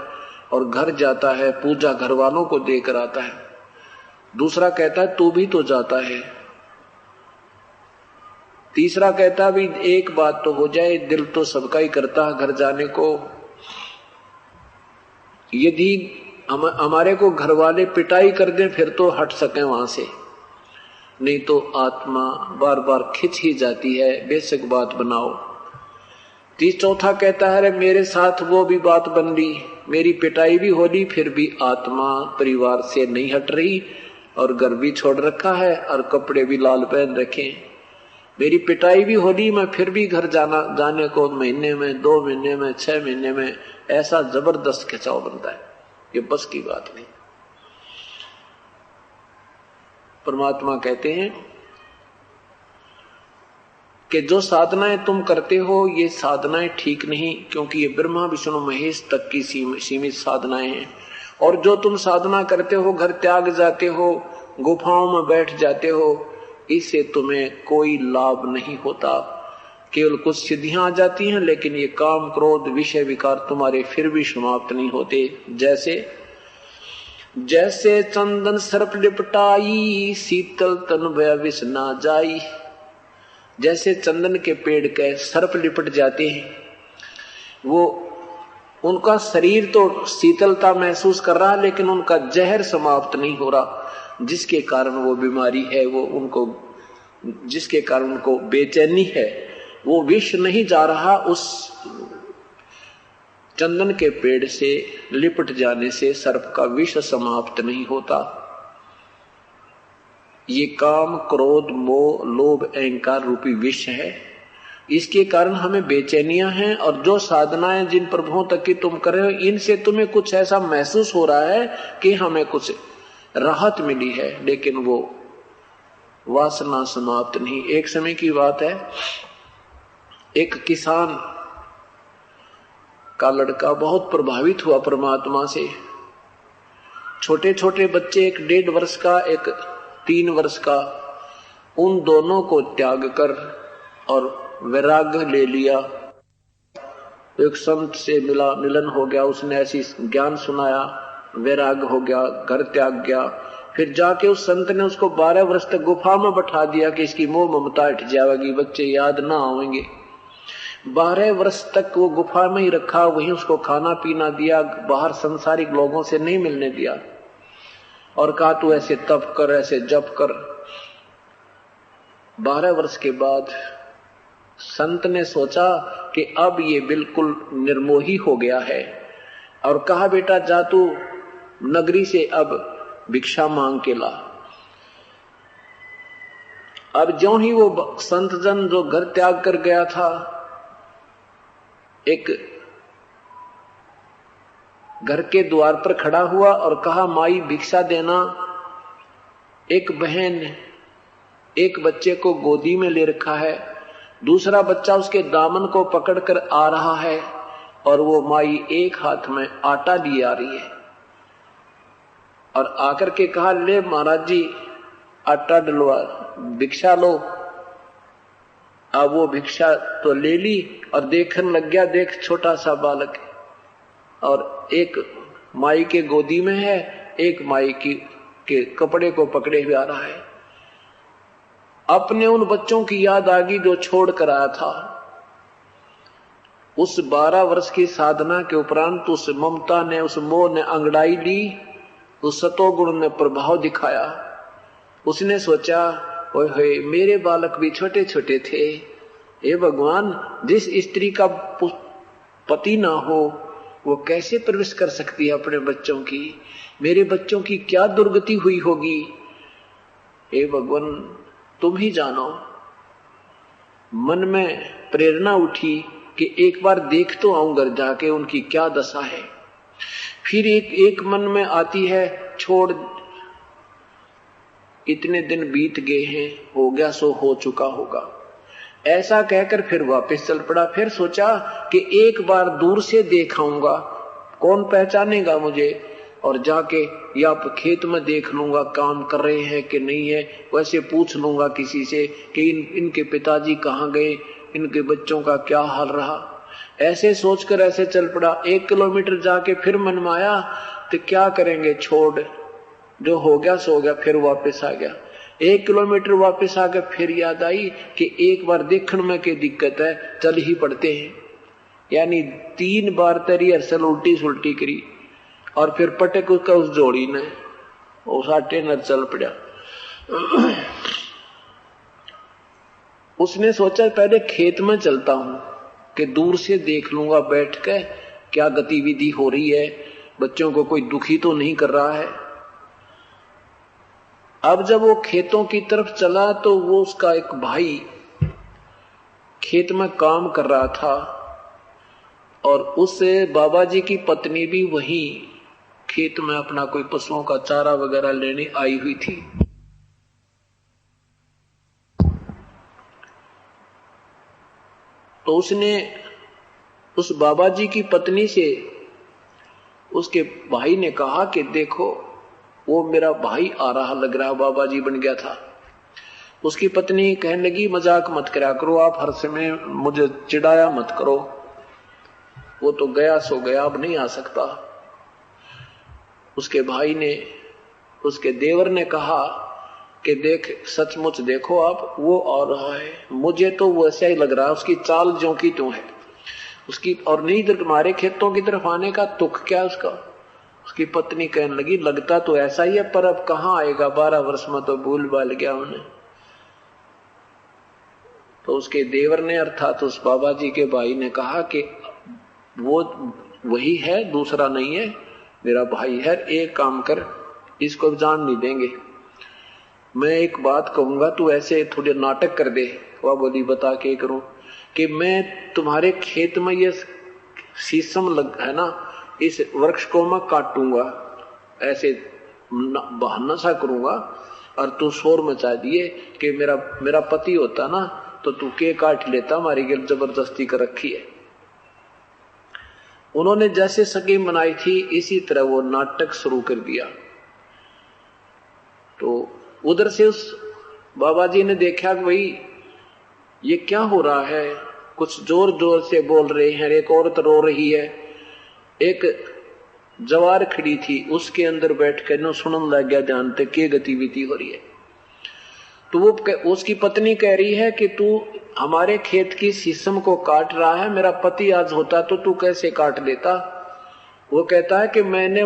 और घर जाता है, पूजा घर वालों को देकर आता है। दूसरा कहता है तू भी तो जाता है। तीसरा कहता भी एक बात तो हो जाए, दिल तो सबका ही करता है घर जाने को। यदि हमारे को घर वाले पिटाई कर दें फिर तो हट सके वहां से, नहीं तो आत्मा बार बार खिंच ही जाती है, बेशक बात बनाओ। चौथा कहता है, अरे मेरे साथ वो भी बात बन रही, मेरी पिटाई भी हो रही, फिर भी आत्मा परिवार से नहीं हट रही, और घर भी छोड़ रखा है और कपड़े भी लाल पहन रखे। मेरी पिटाई भी हो रही, मैं फिर भी घर जाने को महीने में, 2 महीने में, 6 महीने में, ऐसा जबरदस्त खिंचाव बनता है। ये बस की बात नहीं। परमात्मा कहते हैं कि जो साधनाएं तुम करते हो ये साधनाएं ठीक नहीं, क्योंकि ये ब्रह्मा विष्णु महेश तक की सीमित साधनाएं हैं। और जो तुम साधना करते हो, घर त्याग जाते हो, गुफाओं में बैठ जाते हो, इससे तुम्हें कोई लाभ नहीं होता। केवल कुछ सिद्धियां आ जाती हैं, लेकिन ये काम क्रोध विषय विकार तुम्हारे फिर भी समाप्त नहीं होते। जैसे चंदन सर्प लिपटाई, शीतल तन भय विष ना जाई। जैसे चंदन के पेड़ के सर्प लिपट जाते हैं, वो उनका शरीर तो शीतलता महसूस कर रहा, लेकिन उनका जहर समाप्त नहीं हो रहा, जिसके कारण वो बीमारी है, वो उनको, जिसके कारण उनको बेचैनी है, वो विष नहीं जा रहा। उस चंदन के पेड़ से लिपट जाने से सर्प का विष समाप्त नहीं होता। ये काम क्रोध मोह लोभ अहंकार रूपी विष है, इसके कारण हमें बेचैनियां हैं, और जो साधनाएं जिन प्रभुओं तक की तुम कर रहे हो, इनसे तुम्हें कुछ ऐसा महसूस हो रहा है कि हमें कुछ राहत मिली है, लेकिन वो वासना समाप्त नहीं। एक समय की बात है, एक किसान का लड़का बहुत प्रभावित हुआ परमात्मा से। छोटे छोटे बच्चे, एक 1.5 वर्ष का, एक 3 वर्ष का, उन दोनों को त्याग कर और वैराग्य ले लिया। एक संत से मिलन हो गया, उसने ऐसी ज्ञान सुनाया, वैराग्य हो गया, घर त्याग गया। फिर जाके उस संत ने उसको 12 वर्ष तक गुफा में बैठा दिया कि इसकी मोह ममता हट जाएगी, बच्चे याद ना आएंगे। 12 वर्ष तक वो गुफा में ही रखा, वहीं उसको खाना पीना दिया, बाहर संसारिक लोगों से नहीं मिलने दिया, और कहा तू ऐसे तप कर, ऐसे जप कर। 12 वर्ष के बाद संत ने सोचा कि अब ये बिल्कुल निर्मोही हो गया है, और कहा बेटा जा तू नगरी से अब भिक्षा मांग के ला। अब ज्यों ही वो संत जन जो घर त्याग कर गया था, एक घर के द्वार पर खड़ा हुआ और कहा माई भिक्षा देना। एक बहन एक बच्चे को गोदी में ले रखा है, दूसरा बच्चा उसके दामन को पकड़कर आ रहा है, और वो माई एक हाथ में आटा लिए आ रही है, और आकर के कहा ले महाराज जी आटा डलवा, भिक्षा लो। अब वो भिक्षा तो ले ली और देखने लग गया, देख छोटा सा बालक, और एक माई के गोदी में है, एक माई के कपड़े को पकड़े हुए आ रहा है। अपने उन बच्चों की याद आ गई जो छोड़ कर आया था। उस 12 वर्ष की साधना के उपरांत उस ममता ने, उस मोह ने अंगड़ाई ली, उस सतोगुण ने प्रभाव दिखाया। उसने सोचा ओए होए मेरे बालक भी छोटे छोटे थे, हे भगवान जिस स्त्री का पति ना हो वो कैसे प्रवेश कर सकती है अपने बच्चों की, मेरे बच्चों की क्या दुर्गति हुई होगी, हे भगवान तुम ही जानो। मन में प्रेरणा उठी कि एक बार देख तो आऊं घर जाके उनकी क्या दशा है। फिर एक मन में आती है छोड़, इतने दिन बीत गए हैं, हो गया सो हो चुका होगा, ऐसा कहकर फिर वापस चल पड़ा। फिर सोचा कि एक बार दूर से देखाऊंगा, कौन पहचानेगा मुझे, और जाके या खेत में देख लूंगा काम कर रहे हैं कि नहीं है, वैसे पूछ लूंगा किसी से कि इनके पिताजी कहाँ गए, इनके बच्चों का क्या हाल रहा। ऐसे सोचकर ऐसे चल पड़ा। 1 किलोमीटर जाके फिर मन में आया तो क्या करेंगे, छोड़, जो हो गया सो हो गया। फिर वापस आ गया। 1 किलोमीटर वापस आ गया, फिर याद आई कि एक बार देखने में क्या दिक्कत है, चल ही पड़ते हैं। यानी 3 बार तरी अरसल उल्टी सुल्टी करी, और फिर पटक उसका उस जोड़ी ने उस आटे न चल पड़ा। उसने सोचा पहले खेत में चलता हूं कि दूर से देख लूंगा बैठ के क्या गतिविधि हो रही है, बच्चों को कोई दुखी तो नहीं कर रहा है। अब जब वो खेतों की तरफ चला तो वो उसका एक भाई खेत में काम कर रहा था, और उससे बाबा जी की पत्नी भी वहीं खेत में अपना कोई पशुओं का चारा वगैरह लेने आई हुई थी। तो उसने उस बाबा जी की पत्नी से उसके भाई ने कहा कि देखो वो मेरा भाई आ रहा लग रहा, बाबा जी बन गया था। उसकी पत्नी कहने लगी मजाक मत करा करो, आप हर समय मुझे चिढ़ाया मत करो, वो तो गया सो गया, अब नहीं आ सकता। उसके भाई ने, उसके देवर ने कहा कि देख सचमुच देखो आप, वो आ रहा है, मुझे तो वैसा ही लग रहा है, उसकी चाल ज्यों की त्यों है उसकी, और नहीं तुम्हारे खेतों की तरफ आने का तुक क्या उसका। उसकी पत्नी कहने लगी लगता तो ऐसा ही है, पर अब कहाँ आएगा, 12 वर्ष में तो भूल भाल गया उन्हें। तो उसके देवर ने अर्थात उस बाबा जी के भाई ने कहा कि वो वही है, दूसरा नहीं है, मेरा भाई है, एक काम कर, इसको जान नहीं देंगे, मैं एक बात कहूंगा तू ऐसे थोड़े नाटक कर दे। वह बोली बता के करूं कि मैं तुम्हारे खेत में ये शीशम लग है ना, इस वृक्ष को मैं काटूंगा, ऐसे बहाना सा करूंगा, और तू शोर मचा दिए कि मेरा पति होता ना तो तू के काट लेता, हमारी गिर जबरदस्ती कर रखी है। उन्होंने जैसे स्कीम बनाई थी इसी तरह वो नाटक शुरू कर दिया। तो उधर से उस बाबा जी ने देखा कि भाई ये क्या हो रहा है, कुछ जोर जोर से बोल रहे हैं, एक औरत रो रही है, एक जवार खड़ी थी उसके अंदर बैठ कर न सुनने लग गया, जानते क्या गतिविधि हो रही है। तो वो उसकी पत्नी कह रही है कि तू हमारे खेत की शीशम को काट रहा है, मेरा पति आज होता तो तू कैसे काट लेता। वो कहता है कि मैंने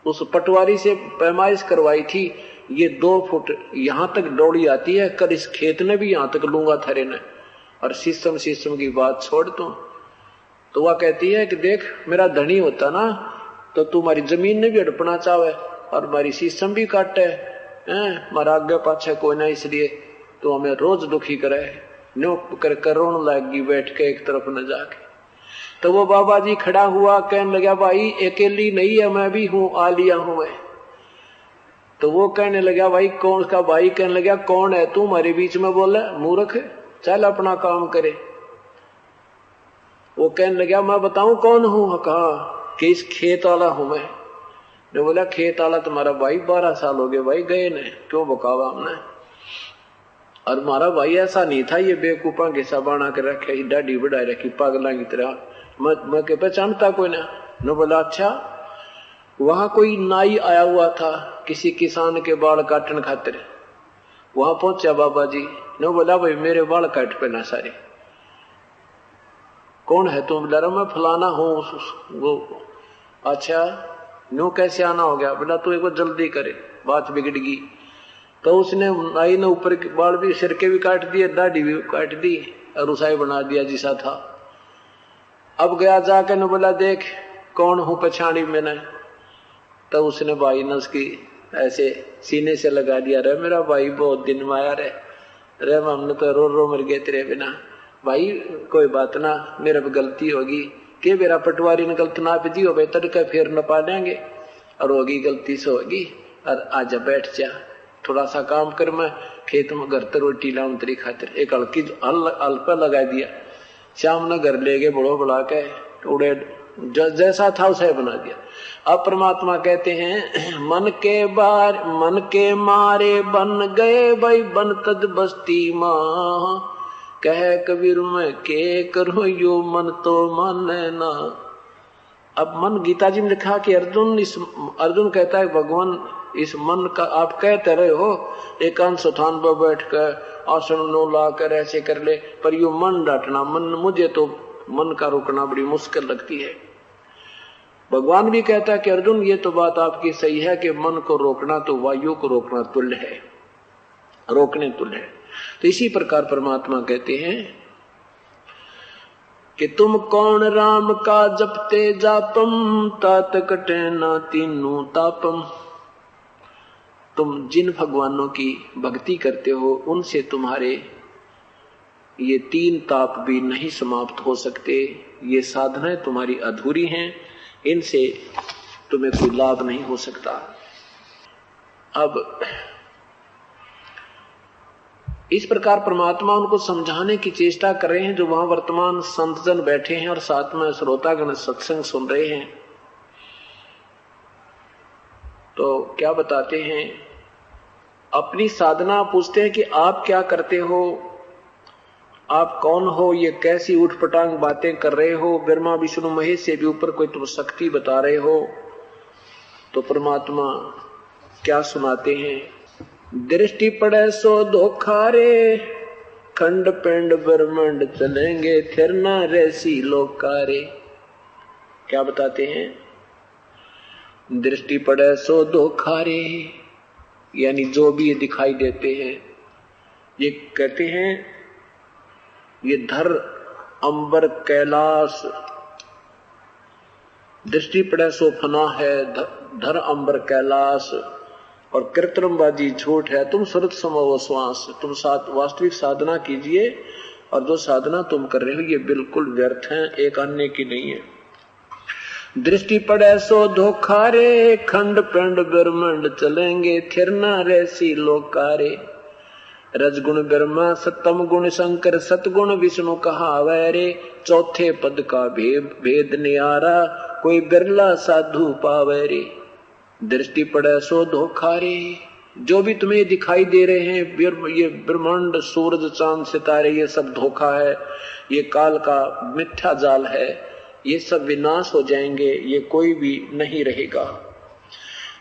उस पटवारी से पैमाइश करवाई थी, ये 2 फुट यहां तक डोड़ी आती है, कल इस खेत ने भी यहां तक लूंगा थरे ने, और शीशम की बात छोड़ तू। तो वह कहती है कि देख मेरा धनी होता ना तो तुम्हारी जमीन ने भी हड़पना चाहे और हमारी शीशम भी काटे, मारा आगे पाछे कोई ना, इसलिए तो हमें रोज दुखी करे, न्यो कर रोन लागी बैठ के एक तरफ न जाके। तो वो बाबा जी खड़ा हुआ, कहने लगा भाई अकेली नहीं है, मैं भी हूं, आ लिया हूं मैं। तो वो कहने लगा भाई कौन का भाई, कहने लगा कौन है तू हमारे बीच में बोले, मूर्ख, चल अपना काम करे। वो कहने लगा मैं बताऊं कौन हूं, कहा कि इस खेत वाला हूं मैं। ने बोला खेत वाला तुम्हारा भाई, 12 साल हो गए भाई गए ने, क्यों बकावा हमने, और हमारा भाई ऐसा नहीं था, ये बेवकूफा घिसा बना के रखे, दाढ़ी बढ़ाई रखी पागला की तरह, मैं के पहचानता कोई ना। ने बोला अच्छा, वहां कोई नाई आया हुआ था किसी किसान के बाल काटने खातिर, वहां पहुंचा बाबा जी ने बोला भाई मेरे बाल काट पे ना सारे, कौन है तुम? बोला मैं फलाना हूं। वो अच्छा न्यू कैसे आना हो गया? बोला तू एक बार जल्दी करे, बात बिगड़ गई। तो उसने नाई ने ऊपर के बाल भी, सिर के भी काट दिए, दाढ़ी भी काट दी और उसाई बना दिया जैसा था। अब गया जाकर ने बोला देख कौन हूं, पहचानी मैंने। तो उसने भाई ने उसकी ऐसे सीने से लगा दिया, रे मेरा भाई बहुत दिन में आया रे हमने तो रो मर गए तेरे बिना। भाई कोई बात ना, मेरे पे गलती होगी, के मेरा पटवारी ने गलत ना दी हो, तड़के फिर न पा देंगे, और होगी गलती से होगी, और आजा बैठ जा, थोड़ा सा काम कर, मैं खेत में घर तर रोटी लाऊं तेरी खातिर। एक हल्की हल्का लगा दिया, शाम ने घर ले गए, बड़ो बड़ा के उड़े जैसा था उसे बना दिया। अब परमात्मा कहते हैं मन के मारे बन गए भाई बन तद बस्ती मां, कह कबीर में के करो यो मन तो माने ना। अब मन, गीता जी में लिखा कि अर्जुन कहता है भगवान इस मन का आप कहते रहे हो एकांत स्थान पर बैठ कर आसन नो ला कर ऐसे कर ले, पर यो मन डांटना, मन मुझे तो मन का रोकना बड़ी मुश्किल लगती है। भगवान भी कहता है कि अर्जुन ये तो बात आपकी सही है कि मन को रोकना तो वायु को रोकना तुल्य है, रोकने तुल्य है। तो इसी प्रकार परमात्मा कहते हैं कि तुम कौन राम का जपते जापम, तात कटे ना तीनों तापम। तुम जिन भगवानों की भक्ति करते हो उनसे तुम्हारे ये 3 ताप भी नहीं समाप्त हो सकते, ये साधनाएं तुम्हारी अधूरी हैं, इनसे तुम्हें कोई लाभ नहीं हो सकता। अब इस प्रकार परमात्मा उनको समझाने की चेष्टा कर रहे हैं जो वहां वर्तमान संतजन बैठे हैं और साथ में श्रोतागण सत्संग सुन रहे हैं। तो क्या बताते हैं, अपनी साधना पूछते हैं कि आप क्या करते हो, आप कौन हो, ये कैसी उठपटांग बातें कर रहे हो, ब्रह्मा विष्णु महेश से भी ऊपर कोई तुम शक्ति बता रहे हो। तो परमात्मा क्या सुनाते हैं, दृष्टि पड़े सो धोखा रे, खंड पिंड ब्रह्मांड चलेंगे फिर न रेसी लोकारे। क्या बताते हैं, दृष्टि पड़े सो धोखा रे, यानी जो भी ये दिखाई देते हैं, ये कहते हैं ये धर अंबर कैलाश, दृष्टि पड़े सो फना है, धर अंबर कैलाश, और कृत्रिमबाजी झूठ है, तुम सुरत समो श्वास। तुम वास्तविक साधना कीजिए और जो साधना तुम कर रहे हो ये बिल्कुल व्यर्थ है, एक अन्य की नहीं है। दृष्टि पड़े सो धोखा रे, खंड पिंड ब्रह्मांड चलेंगे, थिर न रहसी लोकारे। रजगुण ब्रह्मा सतम गुण शंकर, सतगुण विष्णु कहावे रे। चौथे पद का भेद नियारा, कोई बिरला साधु पावे रे। दृष्टि पड़े सो धोखा रे, जो भी तुम्हें दिखाई दे रहे हैं ये ब्रह्मांड, सूरज चांद सितारे, ये सब धोखा है, ये काल का मिथ्या जाल है, ये सब विनाश हो जाएंगे, ये कोई भी नहीं रहेगा।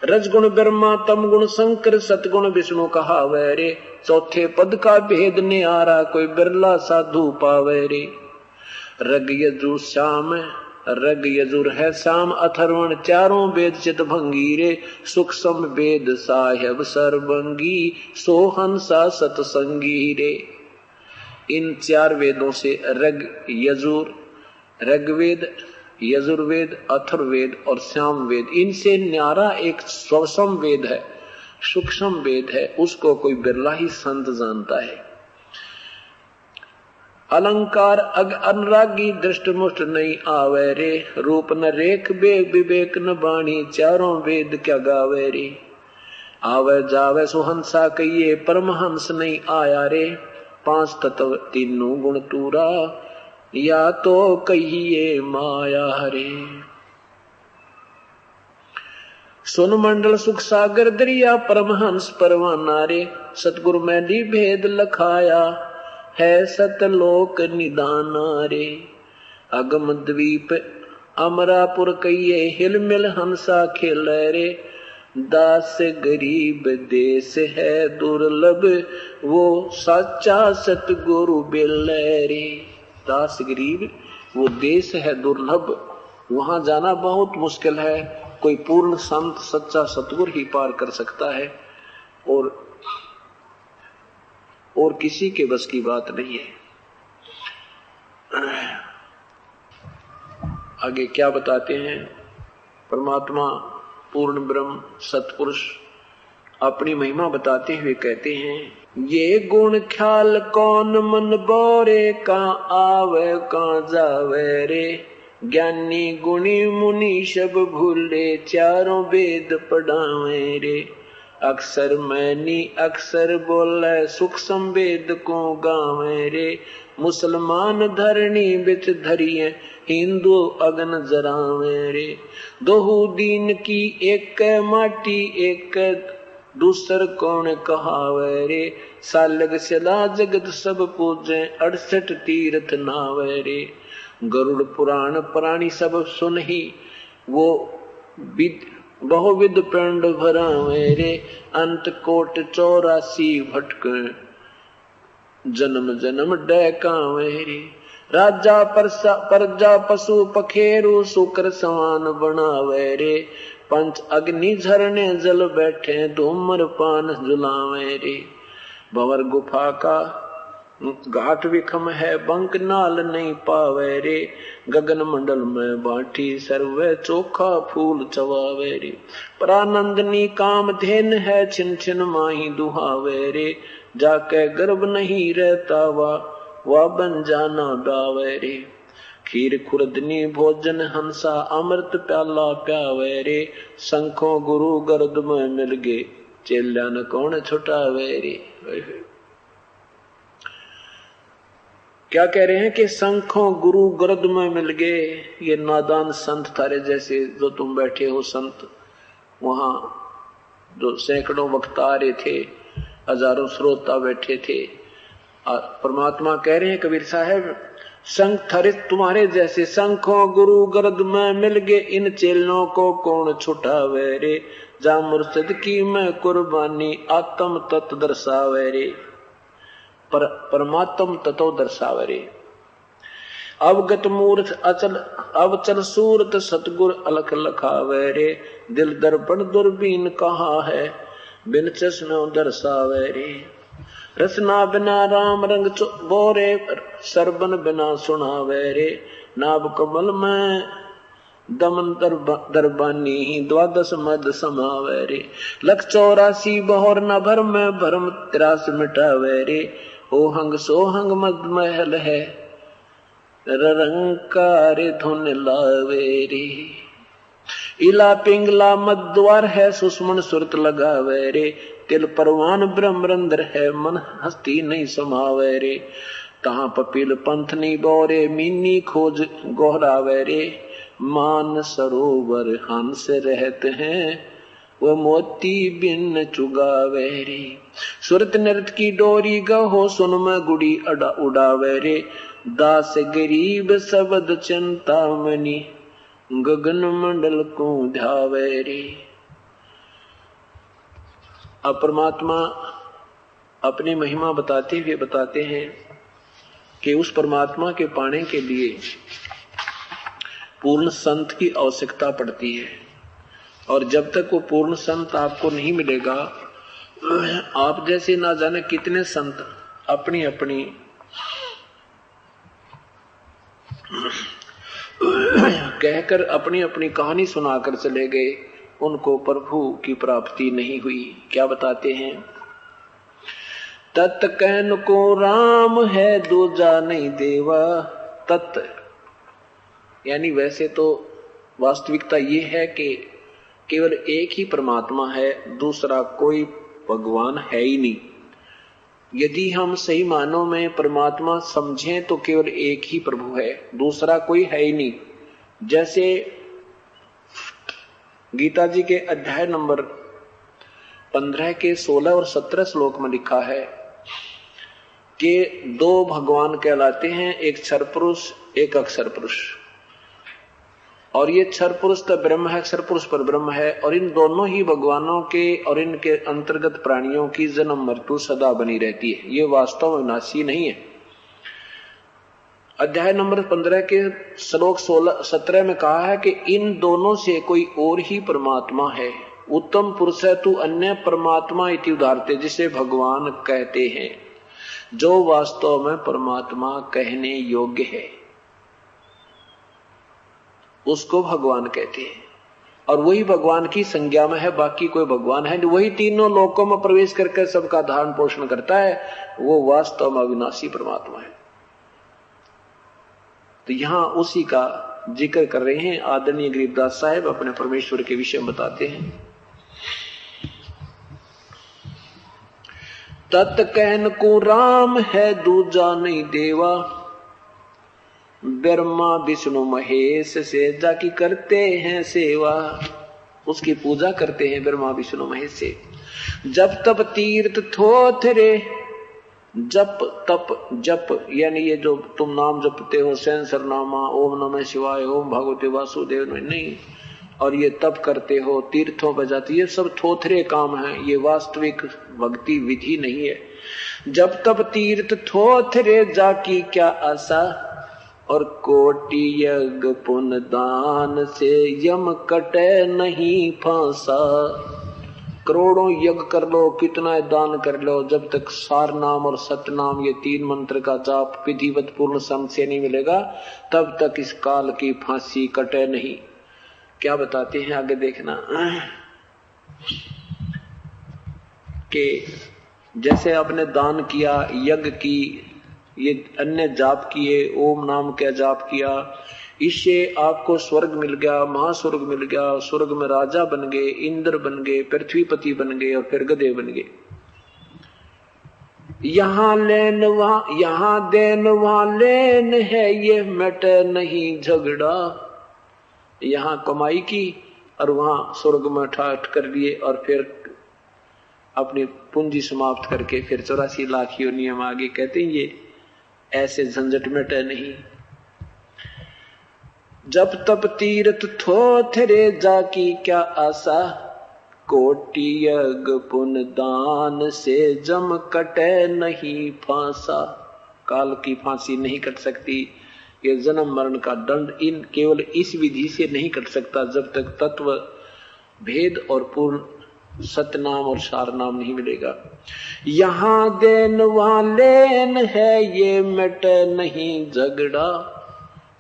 रजगुण ब्रह्मा तम गुण शंकर, सतगुण विष्णु कहावे रे। चौथे पद का भेद नियारा, कोई बिरला साधु पावे रे। रग यजुर श्याम, रग यजुर है श्याम अथर्वण, चारों वेद चित भंगी रे। सूक्ष्म वेद साहेब सर्वंगी, सोहंसा सतसंगी रे। इन चार वेदों से रग यजुर, ऋग्वेद, यजुर्वेद, अथर्ववेद और सामवेद, इनसे न्यारा एक सूक्ष्म वेद है, सूक्ष्म वेद है, उसको कोई बिरला ही संत जानता है। अलंकार अग अनुरागी, दृष्ट मुष्ट नहीं आवे रे। रूप न रेख बेग विवेक न बाणी, चारों वेद क्या गावे रे। आवे जावे सुहंसा कहिए, परमहंस नहीं आया रे। पांच तत्व तीनों गुण तूरा, या तो कहिए माया रे। सुन मंडल सुख सागर दरिया, परमहंस परवाना रे। सतगुरु में दी भेद लखाया, है सतलोक निदाना रे। अगम द्वीप अमरापुर कहिए, हिल मिल हंसा खेल रे। दास गरीब देश है दुर्लभ, वो साचा सतगुरु बिल रे। दास गरीब वो देश है दुर्लभ, वहां जाना बहुत मुश्किल है, कोई पूर्ण संत सच्चा सतगुरु ही पार कर सकता है, और किसी के बस की बात नहीं है। आगे क्या बताते हैं परमात्मा पूर्ण ब्रह्म सतपुरुष अपनी महिमा बताते हुए कहते हैं, ये गुण ख्याल कौन मन बोरे, का आवे का जावे रे। ज्ञानी गुणी मुनि सब भूले, चारों वेद पढ़ावे रे। अक्षर मैनी अक्षर बोले, सूक्ष्म वेद को गावे रे। मुसलमान धरणी बिच धरिए, हिंदू अगन जरावे रे। दोहु दीन की एक माटी, एक दूसर कौन कहावे रे। सालग सदा जगत सब पूजे, 68 तीर्थ नावे रे। गरुड़ पुराण प्राणी सब सुनही, वो बहुविध पिंड भरावे रे। अंत कोट 84 भटक, जन्म जन्म डहकावे रे। राजा प्रजा पशु पखेरु, शुक्र समान बनावे रे। पंच अग्नि झरने जल बैठे, धूमर पान जुलावे रे। भंवर गुफा का घाट विखम है, बंक नाल नहीं पावे रे। गगन मंडल में बाटी सर्वे, चोखा फूल चवावे रे। परानंदनी काम धेन है, छिन छिन माही दुहावे रे। जाके गर्भ नहीं रहता, वा बन जाना गावे रे। खीर खुरदनी भोजन हंसा, अमृत प्याला प्यावे रे। शंखों गुरु गर्द में मिल गे, चेल्या न कौन छुटावे रे। क्या कह रहे हैं कि शंखों गुरु गर्द में मिल गए। ये नादान संत थारे जैसे जो तुम बैठे हो संत, वहां जो सैकड़ों वक्ता आ रहे थे, हजारों श्रोता बैठे थे। परमात्मा कह रहे हैं कबीर साहब, संघ थरित तुम्हारे जैसे शंखों गुरु गर्द में मिल गए, इन चेलों को कौन छुटावे रे। जा मुर्शिद की मैं कुर्बानी, आत्म तत्व दर्शावे रे। परमात्म तत्व दर्शावे रे। अवगत मूर्ख अचल अवचल सूरत, सतगुर अलख लखावे रे। दिल दर्पण दूरबीन कहा है, बिन चश्मे दर्शावे रे। रसना बिना राम रंग बोरे, सरबन बिना सुनावे रे। नाभ कमल में दमन दरबानी, द्वादश मद समावे रे। लख 84 बहोर न भर में, भरम 83 मिटावे रे। ओहंग सोहंग मद महल है, रंकार धुन लावे रे। इला पिंगला मद्वार है, सुषमन सुरत लगावे रे। तिल परवान ब्रह्मरंद्र है, मन हस्ती नहीं समावे रे। तहां पपील पंथ नहीं बोरे, मीनी खोज गोहरावे रे। मान सरोवर हंस रहते हैं, वो मोती बिन चुगावे रे। सुरत नृत की डोरी गहो, सुन में गुड़ी उड़ावे रे। दास गरीब शब्द चिंतामणि, गगन मंडल को ध्यावे रे। अब परमात्मा अपनी महिमा बताते हुए बताते हैं कि उस परमात्मा के पाने के लिए पूर्ण संत की आवश्यकता पड़ती है, और जब तक वो पूर्ण संत आपको नहीं मिलेगा, आप जैसे ना जाने कितने संत अपनी अपनी कहकर अपनी अपनी कहानी सुनाकर चले गए, उनको प्रभु की प्राप्ति नहीं हुई। क्या बताते हैं? तत् कहन को राम है, दूजा नहीं देवा। तत् यानी वैसे तो वास्तविकता ये है कि केवल एक ही परमात्मा है, दूसरा कोई भगवान है ही नहीं। यदि हम सही मानों में परमात्मा समझें तो केवल एक ही प्रभु है, दूसरा कोई है ही नहीं। जैसे गीता जी के अध्याय नंबर 15 के 16 और 17 श्लोक में लिखा है कि दो भगवान कहलाते हैं, एक क्षर पुरुष एक अक्षर पुरुष। और ये क्षर पुरुष तो ब्रह्म है, अक्षर पुरुष पर ब्रह्म है, और इन दोनों ही भगवानों के और इनके अंतर्गत प्राणियों की जन्म मृत्यु सदा बनी रहती है। ये वास्तव में विनाशी नहीं है। अध्याय नंबर 15 के श्लोक 17 में कहा है कि इन दोनों से कोई और ही परमात्मा है। उत्तम पुरुष है तू अन्य परमात्मा इति उदाहरते, जिसे भगवान कहते हैं, जो वास्तव में परमात्मा कहने योग्य है उसको भगवान कहते हैं, और वही भगवान की संज्ञा में है, बाकी कोई भगवान है। वही तीनों लोकों में प्रवेश करके सबका धारण पोषण करता है, वो वास्तव में अविनाशी परमात्मा है। तो यहां उसी का जिक्र कर रहे हैं आदरणीय गरीबदास साहब, अपने परमेश्वर के विषय में बताते हैं। तत् कहन को राम है, दूजा नहीं देवा। ब्रह्मा विष्णु महेश से जाकी करते हैं सेवा, उसकी पूजा करते हैं ब्रह्मा विष्णु महेश से। जप तप तीर्थ थोथरे, जप तप जप यानी ये जो तुम नाम जपते हो, सेंसर नामा, ओम नमः शिवाय, ओम भगवते वासुदेव नहीं, और ये तप करते हो, तीर्थों पर जाती, ये सब थोथरे काम हैं, ये वास्तविक भक्ति विधि नहीं है। जब तप तीर्थ थोथरे जाकी क्या आशा, और कोटि यज्ञ पुण्य दान से यम कटे नहीं फांसा। करोड़ों यज्ञ कर लो, कितना दान कर लो, जब तक सार नाम और सत्य नाम ये तीन मंत्र का जाप विधिवत पूर्ण संत से नहीं मिलेगा, तब तक इस काल की फांसी कटे नहीं। क्या बताते हैं आगे देखना कि जैसे आपने दान किया, यज्ञ की, ये अन्य जाप किए, ओम नाम का जाप किया, इससे आपको स्वर्ग मिल गया, महास्वर्ग मिल गया, स्वर्ग में राजा बन गए, इंद्र बन गए, पृथ्वीपति बन गए, और फिर गधे बन गए। यहाँ लेन वहां, यहाँ देन वहां लेन है, ये मिटे नहीं झगड़ा। यहाँ कमाई की और वहां स्वर्ग में ठाठ कर लिए, और फिर अपनी पूंजी समाप्त करके फिर 84 लाख योनियों में आगे। कहते हैं ये ऐसे झंझट मिटे नहीं। जब तप तीर्थ थोथरे जाकी क्या आशा, कोटि यज्ञ पुण्य दान से जम कटे नहीं फांसा। काल की फांसी नहीं कट सकती, ये जन्म मरण का दंड इन केवल इस विधि से नहीं कट सकता, जब तक तत्व भेद और पूर्ण सतनाम और सार नाम नहीं मिलेगा। यहाँ देन वहां लेन है, ये मिट नहीं झगड़ा।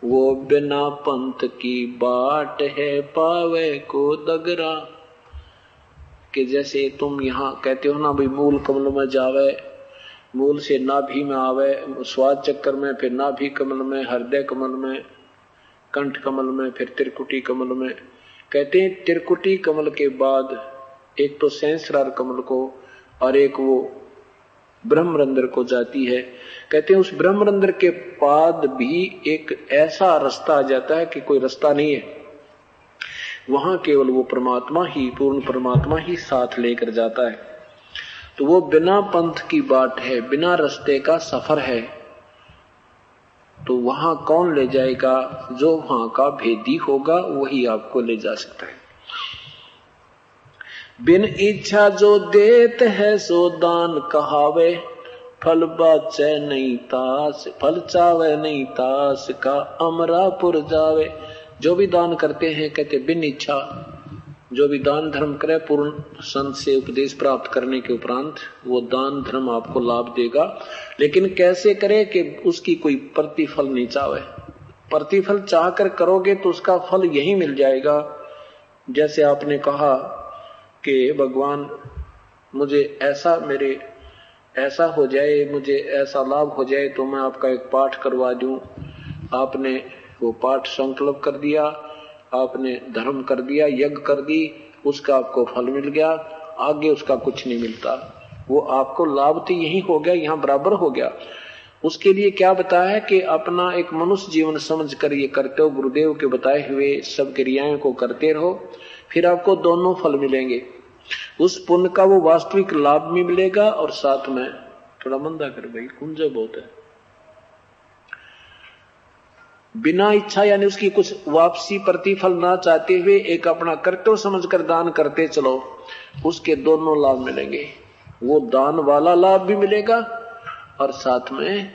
वो बिना पंथ की बाट है, पावे को दगरा। कि जैसे तुम यहाँ कहते हो ना भाई मूल कमल में जावे, मूल से नाभि में आवे, स्वाद चक्कर में, फिर नाभि कमल में, हृदय कमल में, कंठ कमल में, फिर त्रिकुटी कमल में। कहते हैं त्रिकुटी कमल के बाद एक तो सहस्रार कमल को और एक वो ब्रह्मरंध्र को जाती है। कहते हैं उस ब्रह्मरंध्र के बाद भी एक ऐसा रास्ता आ जाता है कि कोई रास्ता नहीं है, वहां केवल वो परमात्मा ही, पूर्ण परमात्मा ही साथ लेकर जाता है। तो वो बिना पंथ की बाट है, बिना रास्ते का सफर है। तो वहां कौन ले जाएगा? जो वहां का भेदी होगा वही आपको ले जा सकता है। बिन इच्छा जो देत है सो दान कहावे, फल बाचे नहीं तास, फल चावे नहीं तास का अमरापुर जावे। जो भी दान करते हैं कहते बिन इच्छा, जो भी दान धर्म करे पूर्ण संत से उपदेश प्राप्त करने के उपरांत वो दान धर्म आपको लाभ देगा। लेकिन कैसे करे कि उसकी कोई प्रतिफल नहीं चाहे। प्रतिफल चाह कर करोगे तो उसका फल यही मिल जाएगा। जैसे आपने कहा कि भगवान मुझे ऐसा, मेरे ऐसा हो जाए, मुझे ऐसा लाभ हो जाए तो मैं आपका एक पाठ करवा दूं। आपने वो पाठ संकल्प कर दिया, आपने धर्म कर दिया, यज्ञ कर दी, उसका आपको फल मिल गया, आगे उसका कुछ नहीं मिलता। वो आपको लाभ तो यही हो गया, यहाँ बराबर हो गया। उसके लिए क्या बताया है कि अपना एक मनुष्य जीवन समझ कर ये करते हो, गुरुदेव के बताए हुए सब क्रियाएं को करते रहो, फिर आपको दोनों फल मिलेंगे। उस पुण्य का वो वास्तविक लाभ भी मिलेगा और साथ में थोड़ा मंदा कर भाई, कुंजा बहुत है। बिना इच्छा यानी उसकी कुछ वापसी प्रतिफल ना चाहते हुए एक अपना कर्तव्य समझकर दान करते चलो, उसके दोनों लाभ मिलेंगे। वो दान वाला लाभ भी मिलेगा और साथ में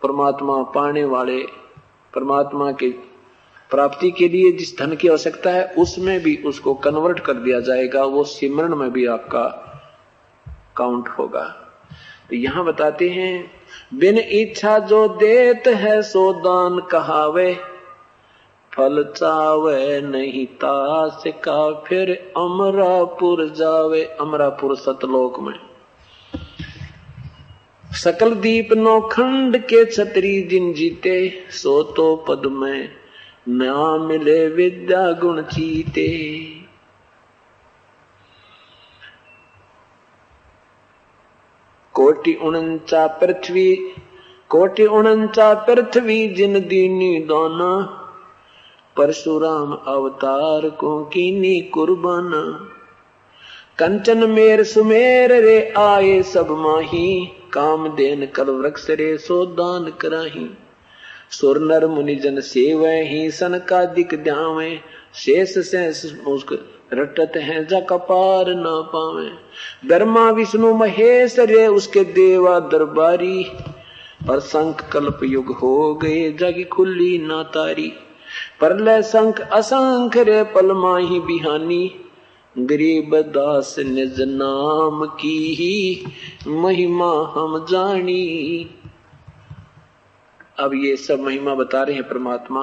परमात्मा पाने वाले, परमात्मा की प्राप्ति के लिए जिस धन की आवश्यकता है उसमें भी उसको कन्वर्ट कर दिया जाएगा। वो सिमरण में भी आपका काउंट होगा। तो यहां बताते हैं बिन इच्छा जो देत है सो दान कहावे, फल चावे नहीं तास का फिर अमरापुर जावे। अमरापुर सतलोक में सकल दीप नौखंड के छतरी जिन जीते, सो तो पद में ना मिले विद्या गुण चीते। कोटि उनंचा पृथ्वी, कोटि उनंचा पृथ्वी जिन दीनी दाना, परशुराम अवतार को कीनी कुर्बान। कंचन मेर सुमेर रे आए सब माही, काम देन कल वृक्ष रे सो दान कराही। सुर नर मुनि जन सेवै ही सन का दिक ध्यावे, शेष शेष मुस्क रटत हैं जा कपार ना पावे। ब्रह्मा विष्णु महेश रे उसके देवा दरबारी, पर शंख कल्प युग हो गए जगी खुली ना तारी। परलय शंख असंख रे पल माही बिहानी, गरीब दास निज नाम की ही महिमा हम जानी। अब ये सब महिमा बता रहे हैं परमात्मा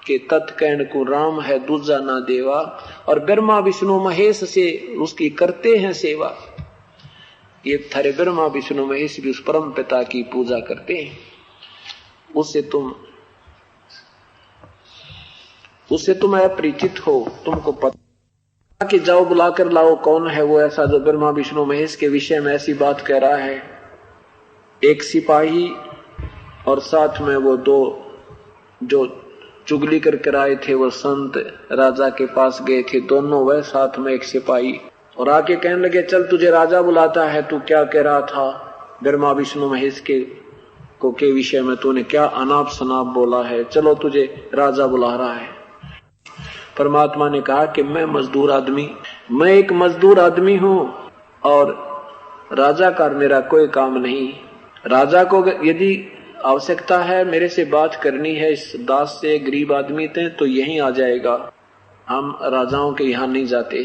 के तत्कैन को राम है दूजा ना देवा, और ब्रह्मा विष्णु महेश से उसकी करते हैं सेवा। ये थारे ब्रह्मा विष्णु महेश भी उस परम पिता की पूजा करते हैं। उससे तुम अपरिचित हो, तुमको पता कि जाओ बुलाकर लाओ कौन है वो ऐसा जो ब्रह्मा विष्णु महेश के विषय में ऐसी बात कह रहा है। एक सिपाही और साथ में वो दो जो चुगली करके आए थे, वो संत राजा के पास गए थे, दोनों वह साथ में एक सिपाही, और आके कहने लगे चल तुझे राजा बुलाता है, तू क्या कह रहा था ब्रह्मा विष्णु महेश के विषय में, तूने क्या अनाप शनाप बोला है, चलो तुझे राजा बुला रहा है। परमात्मा ने कहा कि मैं एक मजदूर आदमी हूं और राजा का मेरा कोई काम नहीं। राजा को यदि आवश्यकता है मेरे से बात करनी है इस दास से, गरीब आदमी थे, तो यहीं आ जाएगा, हम राजाओं के यहाँ नहीं जाते।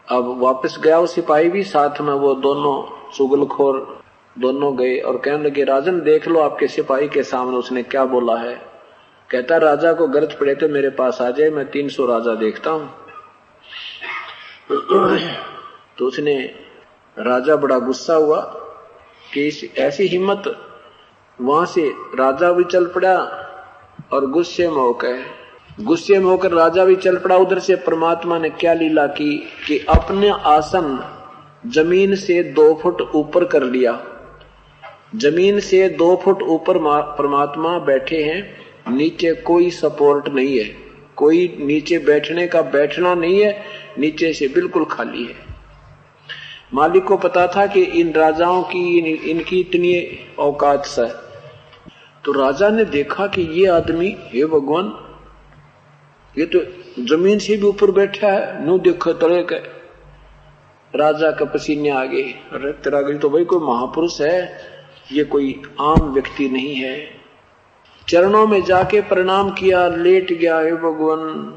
अब वापस गया वो सिपाही भी, साथ में वो दोनों चुगलखोर दोनों गए और कहने लगे राजन देख लो आपके सिपाही के सामने उसने क्या बोला है। कहता राजा को गरज पड़े तो मेरे पास आ जाए, मैं 300 राजा देखता हूं। तो उसने राजा बड़ा गुस्सा हुआ कि ऐसी हिम्मत। वहां से राजा भी चल पड़ा और गुस्से में होकर राजा भी चल पड़ा। उधर से परमात्मा ने क्या लीला की कि अपने आसन जमीन से 2 फुट ऊपर कर लिया। जमीन से 2 फुट ऊपर परमात्मा बैठे हैं, नीचे कोई सपोर्ट नहीं है, कोई नीचे बैठने का बैठना नहीं है, नीचे से बिल्कुल खाली है। मालिक को पता था कि इन राजाओं की इनकी इतनी औकात है। तो राजा ने देखा कि ये आदमी, हे भगवान, ये तो जमीन से भी ऊपर बैठा है, नु देखो तले के। राजा का पसीने आ गए। अरे तेरा गई तो भाई कोई महापुरुष है, ये कोई आम व्यक्ति नहीं है। चरणों में जाके प्रणाम किया, लेट गया। हे भगवान,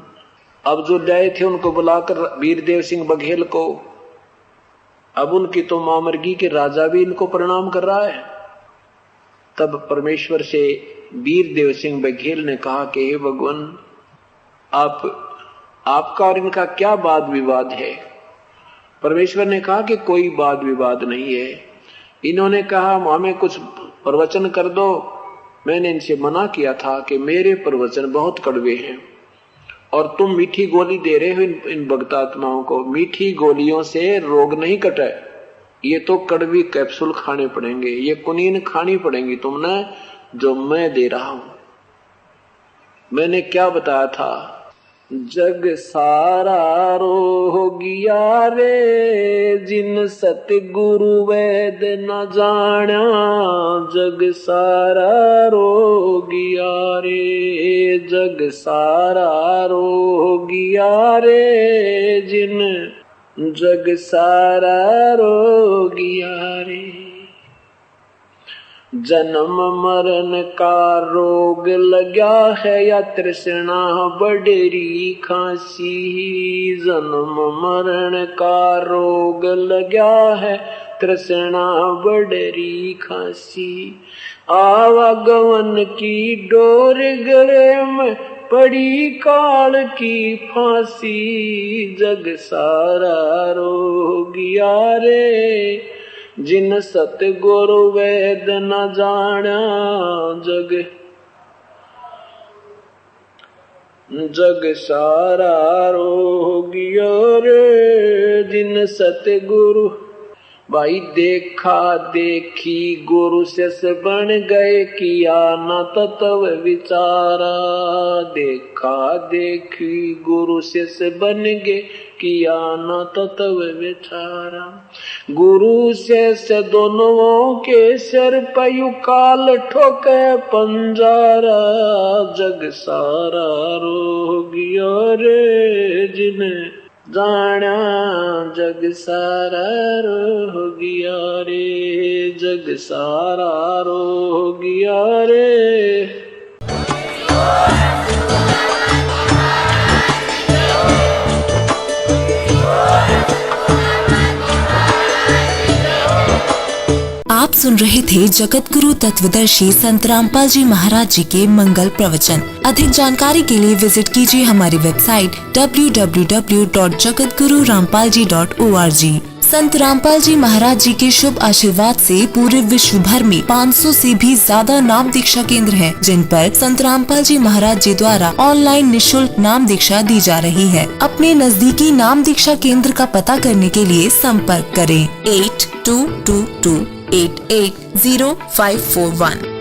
अब जो लाए थे उनको बुलाकर वीरदेव सिंह बघेल को, अब उनकी तो मामरगी के राजा भी इनको प्रणाम कर रहा है। तब परमेश्वर से वीरदेव सिंह बघेल ने कहा कि हे भगवान, आपका और इनका क्या वाद विवाद है? परमेश्वर ने कहा कि कोई वाद विवाद नहीं है। इन्होंने कहा हमें कुछ प्रवचन कर दो। मैंने इनसे मना किया था कि मेरे प्रवचन बहुत कड़वे हैं और तुम मीठी गोली दे रहे हो इन भक्तात्माओं को। मीठी गोलियों से रोग नहीं कटे, ये तो कड़वी कैप्सूल खाने पड़ेंगे, ये कुनीन खानी पड़ेंगी तुमने, जो मैं दे रहा हूं। मैंने क्या बताया था? जग सारा रोगिया रे, जिन सतगुरु वेद न जाना। जग सारा रोगिया रे, जग सारा रोगिया रे, जिन जग सारा रोगिया रे। जन्म मरण का रोग लगा है या तृष्णा बडरी खांसी। जन्म मरण का रोग लगा है, तृष्णा बडरी खांसी। आवागमन की डोर गले में पड़ी काल की फांसी। जग सारा रोगिया रे, जिन सतगुरु वेद न जाना। जग सारा रोगिया रे, जिन सतगुरु। भाई देखा देखी गुरु से बन गए, किया न तत्व विचारा। देखा देखी गुरु से बन गए, किया न तत्व विचारा। गुरु से दोनों के सिर पयु काल ठोके पंजारा। जग सारा रोगिया रे, जिन्हें जाना। जग सारा रोगिया रे, जग सारा रोगिया रे। आप सुन रहे थे जगत गुरु तत्वदर्शी संत रामपाल जी महाराज जी के मंगल प्रवचन। अधिक जानकारी के लिए विजिट कीजिए हमारी वेबसाइट www.jagatgururampalji.org। संत रामपाल जी महाराज जी के शुभ आशीर्वाद से पूरे विश्व भर में 500 से भी ज्यादा नाम दीक्षा केंद्र हैं, जिन पर संत रामपाल जी महाराज जी द्वारा ऑनलाइन निशुल्क नाम दीक्षा दी जा रही है। अपने नजदीकी नाम दीक्षा केंद्र का पता करने के लिए संपर्क करें 8222880541।